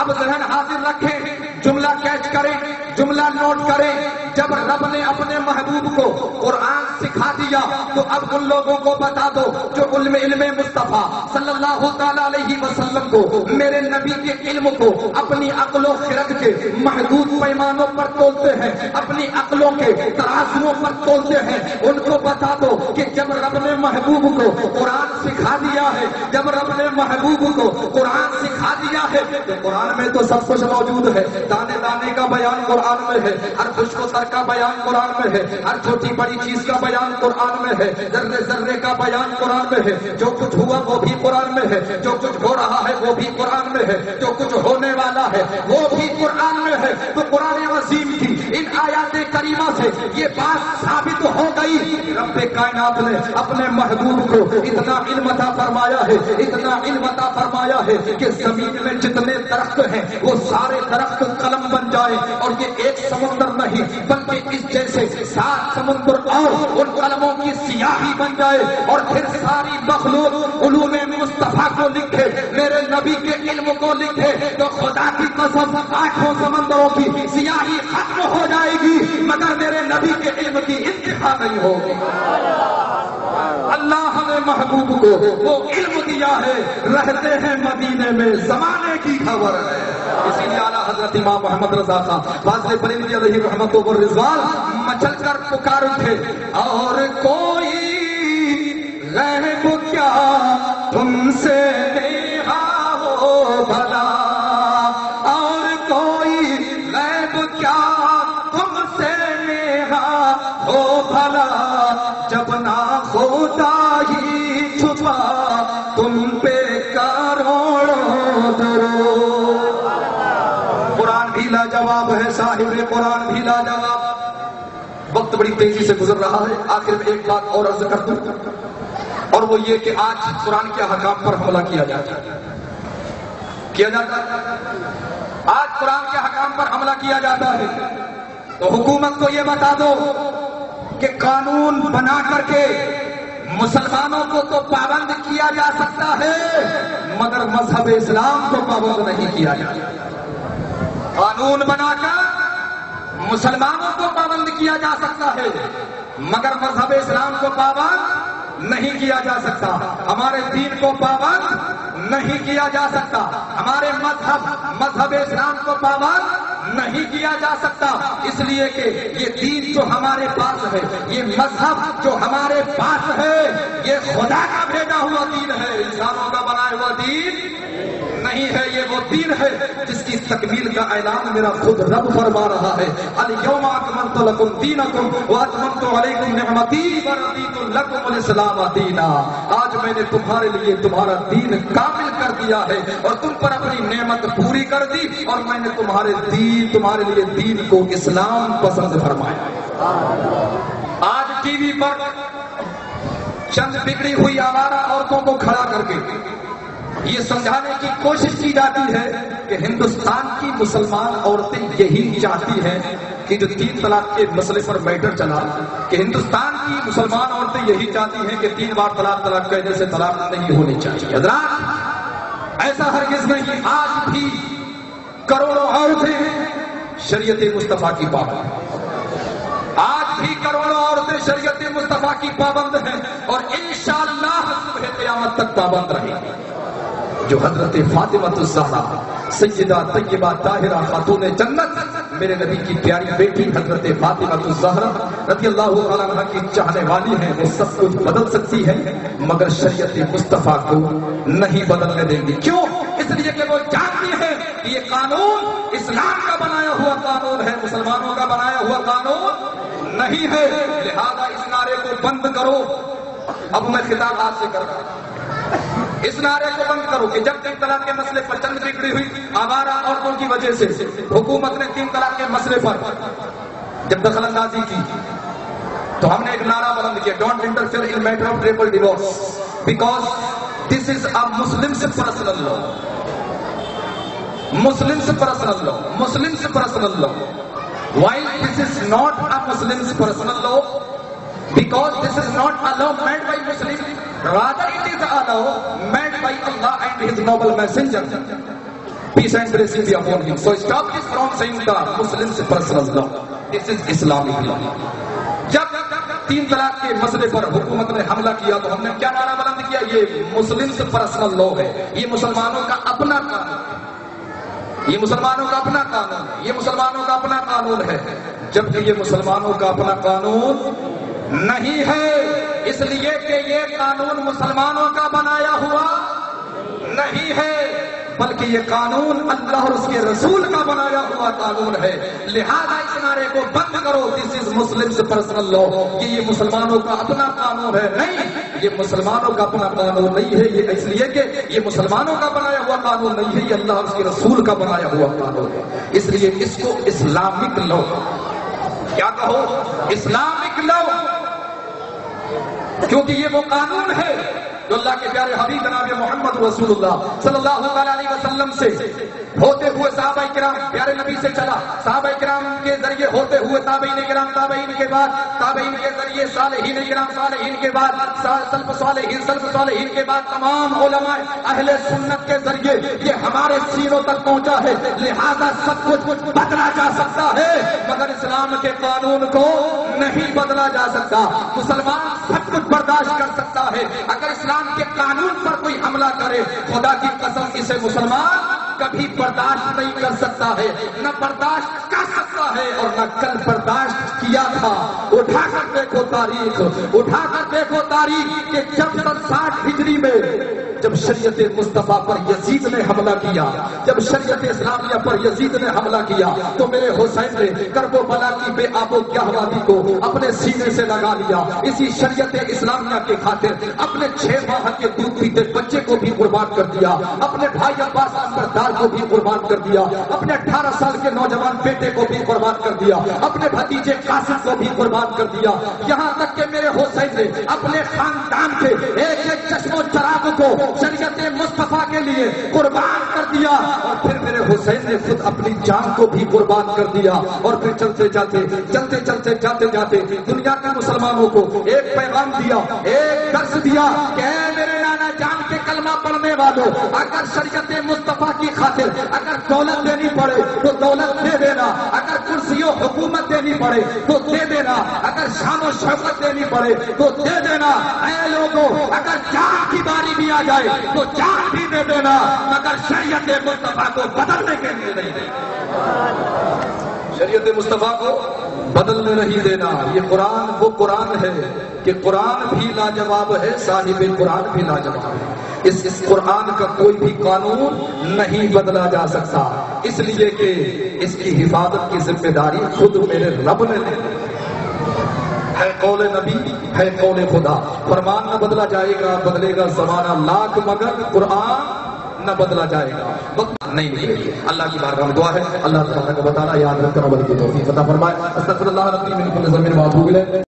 اب ذہن حاضر رکھیں، جملہ کیچ کریں، جملہ نوٹ کریں، جب رب نے اپنے محبوب کو قرآن سکھا دیا تو اب ان لوگوں کو بتا دو جو علم مصطفیٰ صلی اللہ تعالی علیہ وسلم کو، میرے نبی کے علم کو اپنی عقل و خرد کے محدود پیمانوں پر تولتے ہیں، اپنی عقلوں کے ترازوؤں پر تولتے ہیں، ان کو بتا دو کہ جب رب نے محبوب کو قرآن سکھا دیا ہے، جب رب نے محبوب کو قرآن سکھا دیا ہے تو قرآن میں تو سب کچھ موجود ہے، دانے دانے کا بیان قرآن میں ہے، ہر خوش و سر کا بیان قرآن میں ہے، ہر چھوٹی بڑی چیز کا بیان قرآن میں ہے، ذرے ذرے کا بیان قرآن میں ہے، جو کچھ ہوا وہ بھی قرآن میں ہے، جو کچھ ہو رہا ہے وہ بھی قرآن میں ہے، جو کچھ ہونے والا ہے وہ بھی قرآن میں ہے۔ تو قرآن عظیم کی ان آیات کریمہ سے یہ بات ثابت ہو گئی، رب کائنات نے اپنے محبوب کو اتنا علم عطا فرمایا ہے، اتنا علم عطا فرمایا ہے کہ زمین میں جتنے درخت ہیں وہ سارے درخت قلم بن جائے، اور یہ ایک سمندر نہیں بلکہ اس جیسے 7 سمندر اور ان قلموں کی سیاہی بن جائے، اور پھر ساری مخلوق علوم مصطفیٰ کو لکھے، میرے نبی کے علم کو لکھے، تو خدا کی قسم آنکھوں سمندروں کی سیاہی ختم ہو جائے گی، مگر میرے نبی کے علم کی انتہا نہیں ہوگی۔ اللہ نے محبوب کو وہ علم دیا ہے، رہتے ہیں مدینے میں، زمانے کی خبر ہے۔ اسی لیے اعلیٰ حضرت امام محمد رضا خان فاضل بریلوی علیہ رحمت و رضوان مچل کر پکار اٹھے، اور کوئی غیب کیا تم سے نیہا ہو بھلا، اور کوئی غیب کیا تم سے نیہا ہو بھلا، جب نہ خدا ہی چھپا تم پہ کروڑوں درود۔ قرآن بھی لاجواب ہے، صاحب قرآن بھی لاجواب۔ وقت بڑی تیزی سے گزر رہا ہے، آخر میں ایک بات اور عرض کر دوں، اور وہ یہ کہ آج قرآن کے احکام پر حملہ کیا جاتا ہے، آج قرآن کے احکام پر حملہ کیا جاتا ہے، تو حکومت کو یہ بتا دو کہ قانون بنا کر کے مسلمانوں کو تو پابند کیا جا سکتا ہے مگر مذہب اسلام کو پابند نہیں کیا جا سکتا۔ قانون بنا کر مسلمانوں کو پابند کیا جا سکتا ہے مگر مذہب اسلام کو پابند نہیں کیا جا سکتا، ہمارے دین کو پابند نہیں کیا جا سکتا، ہمارے مذہب اسلام کو پابند نہیں کیا جا سکتا، اس لیے کہ یہ دین جو ہمارے پاس ہے، یہ مذہب جو ہمارے پاس ہے، یہ خدا کا بھیجا ہوا دین ہے، انسانوں کا بنایا ہوا دین نہیں ہے، یہ وہ دین ہے جس کی تکمیل کا اعلان میرا خود رب فرما رہا ہے، الیوم اکملت لکم دینکم واتممت علیکم نعمتی ورضیت لکم الاسلام دینا۔ آج میں نے تمہارے لیے تمہارا دین کامل کر دیا ہے اور تم پر اپنی نعمت پوری کر دی، اور میں نے تمہارے لیے دین کو اسلام پسند فرمایا۔ آج ٹی وی پر چند بگڑی ہوئی آوارہ عورتوں کو کھڑا کر کے یہ سمجھانے کی کوشش کی جاتی ہے کہ ہندوستان کی مسلمان عورتیں یہی چاہتی ہیں کہ جو 3 طلاق کے مسئلے پر میٹر چلا، کہ ہندوستان کی مسلمان عورتیں یہی چاہتی ہیں کہ 3 بار طلاق کہنے سے طلاق نہیں ہونی چاہیے۔ حضرات ایسا ہرگز نہیں، آج بھی کروڑوں عورتیں شریعت مصطفیٰ کی پابند، آج بھی کروڑوں عورتیں شریعت مصطفیٰ کی پابند ہیں، اور انشاءاللہ صبح قیامت تک پابند رہیں گی۔ جو حضرت فاطمہ الزہرا سیدہ طیبہ طاہرہ خاتون جنت، میرے نبی کی پیاری بیٹی حضرت فاطمہ الزہرا رضی اللہ تعالیٰ عنہ کی چاہنے والی ہیں، وہ سب کچھ بدل سکتی ہے مگر شریعت مصطفیٰ کو نہیں بدلنے دیں گی۔ کیوں؟ اس لیے کہ وہ جانتی ہے کہ یہ قانون اسلام کا بنایا ہوا قانون ہے، مسلمانوں کا بنایا ہوا قانون نہیں ہے، لہذا اس نعرے کو بند کرو۔ اب میں خطاب آپ سے کر رہا ہوں، اس نعرے کو بند کرو کہ جب 3 طلاق کے مسئلے پر چند بگڑی ہوئی آوارہ عورتوں کی وجہ سے حکومت نے 3 طلاق کے مسئلے پر جب دخل اندازی کی تو ہم نے ایک نعرہ بلند کیا، don't interfere in matter of triple divorce because this is a Muslims personal law, Muslims personal law, Muslims personal law, while this is not a Muslim's personal law, because this is not a law made by Muslims, rather it is a law made by Allah and His noble messenger. peace and blessing be upon him. So stop this from saying the Muslims personal law. This is Islamic law. جب 3 طلاق کے مسئلے پر حکومت نے حملہ کیا تو ہم نے کیا نعرہ بلند کیا؟ یہ مسلمز پرسنل لا ہے، یہ مسلمانوں کا اپنا قانون، یہ مسلمانوں کا اپنا قانون، یہ مسلمانوں کا اپنا قانون ہے، جبکہ یہ مسلمانوں کا اپنا قانون نہیں ہے، اس لیے کہ یہ قانون مسلمانوں کا بنایا ہوا نہیں ہے، بلکہ یہ قانون اللہ اور اس کے رسول کا بنایا ہوا قانون ہے۔ لہذا اس نعرے کو بند کرو، دس از مسلمز پرسنل لا، یہ مسلمانوں کا اپنا قانون ہے، نہیں، یہ مسلمانوں کا اپنا قانون نہیں ہے، یہ اس لیے کہ یہ مسلمانوں کا بنایا ہوا قانون نہیں ہے، یہ اللہ اور اس کے رسول کا بنایا ہوا قانون ہے، اس لیے اس کو اسلامک لا، کیا کہو؟ اسلامک لا، کیونکہ یہ وہ قانون ہے جو اللہ کے پیارے حبیب جناب محمد رسول اللہ صلی اللہ علیہ وسلم سے ہوتے ہوئے صحابہ کرام پیارے نبی سے چلا، صحابہ کرام کے ذریعے ہوتے ہوئے تابعین کرام، تابعین کے بعد تابعین کے ذریعے صالحین کرام، صالحین کے بعد سلف صالحین، سلف صالحین کے بعد تمام علماء اہل سنت کے ذریعے یہ ہمارے سینوں تک پہنچا ہے۔ لہذا سب کچھ بدلا جا سکتا ہے مگر اسلام کے قانون کو نہیں بدلا جا سکتا۔ مسلمان سب کچھ برداشت کر سکتا ہے، اگر اسلام کے قانون پر کوئی حملہ کرے خدا کی قسم اسے مسلمان کبھی برداشت نہیں کر سکتا ہے، نہ برداشت کر سکتا ہے اور نہ کل برداشت کیا تھا۔ اٹھا کر دیکھو تاریخ، اٹھا کر دیکھو تاریخ کہ جب 60 ہجری میں جب شریعت مصطفیٰ پر یزید نے حملہ کیا، جب شریعت اسلامیہ پر یزید نے حملہ کیا تو میرے حسین نے کربلا کی بے آب و گیاہ وادی کو اپنے سینے سے لگا لیا، اسی شریعت اسلامیہ کے خاطر اپنے 6 ماہ کے دودھ پیتے بچے کو بھی قربان کر دیا، اپنے بھائی عباس نمبردار کو بھی قربان کر دیا، اپنے 18 سال کے نوجوان بیٹے کو بھی قربان کر دیا، اپنے بھتیجے قاسم کو بھی قربان کر دیا، یہاں تک کہ میرے حسین نے اپنے خاندان کے ایک ایک چشم و چراغ کو شریعت مصطفیٰ کے لیے قربان کر دیا، اور پھر میرے حسین نے خود اپنی جان کو بھی قربان کر دیا، اور پھر چلتے جاتے دنیا کے مسلمانوں کو ایک پیغام دیا، ایک درس دیا کہ اے میرے نانا جان کے کلمہ پڑھنے والوں، اگر شریعت مصطفیٰ کی خاطر اگر دولت دینی پڑے تو دولت دے دینا، اگر کرسی و حکومت دینی پڑے تو دے دینا، اگر شان و شوکت دینی پڑے تو دے دینا، اے لوگوں اگر جان کی باری بھی آ جائے تو جان بھی دے دینا، مگر شریعت مصطفیٰ کو بدلنے کے لیے نہیں دینا، شریعت مصطفیٰ کو بدلنے نہیں دینا۔ یہ قرآن وہ قرآن ہے کہ قرآن بھی لاجواب ہے، صاحب قرآن بھی لاجواب ہے، اس قرآن کا کوئی بھی قانون نہیں بدلا جا سکتا، اس لیے کہ اس کی حفاظت کی ذمہ داری خود میرے رب نے لی ہے، قول نبی ہے قول خدا، فرمان نہ بدلا جائے گا، بدلے گا زمانہ لاکھ مگر قرآن نہ بدلا جائے گا، وقت نہیں نکلے گی۔ اللہ کی بارگاہ میں دعا ہے اللہ تعالیٰ کو بتانا یاد رکھنا، عمل کی توفیق عطا فرمائے۔ استغفر اللہ ربی من کل ذنب واتوب الیہ۔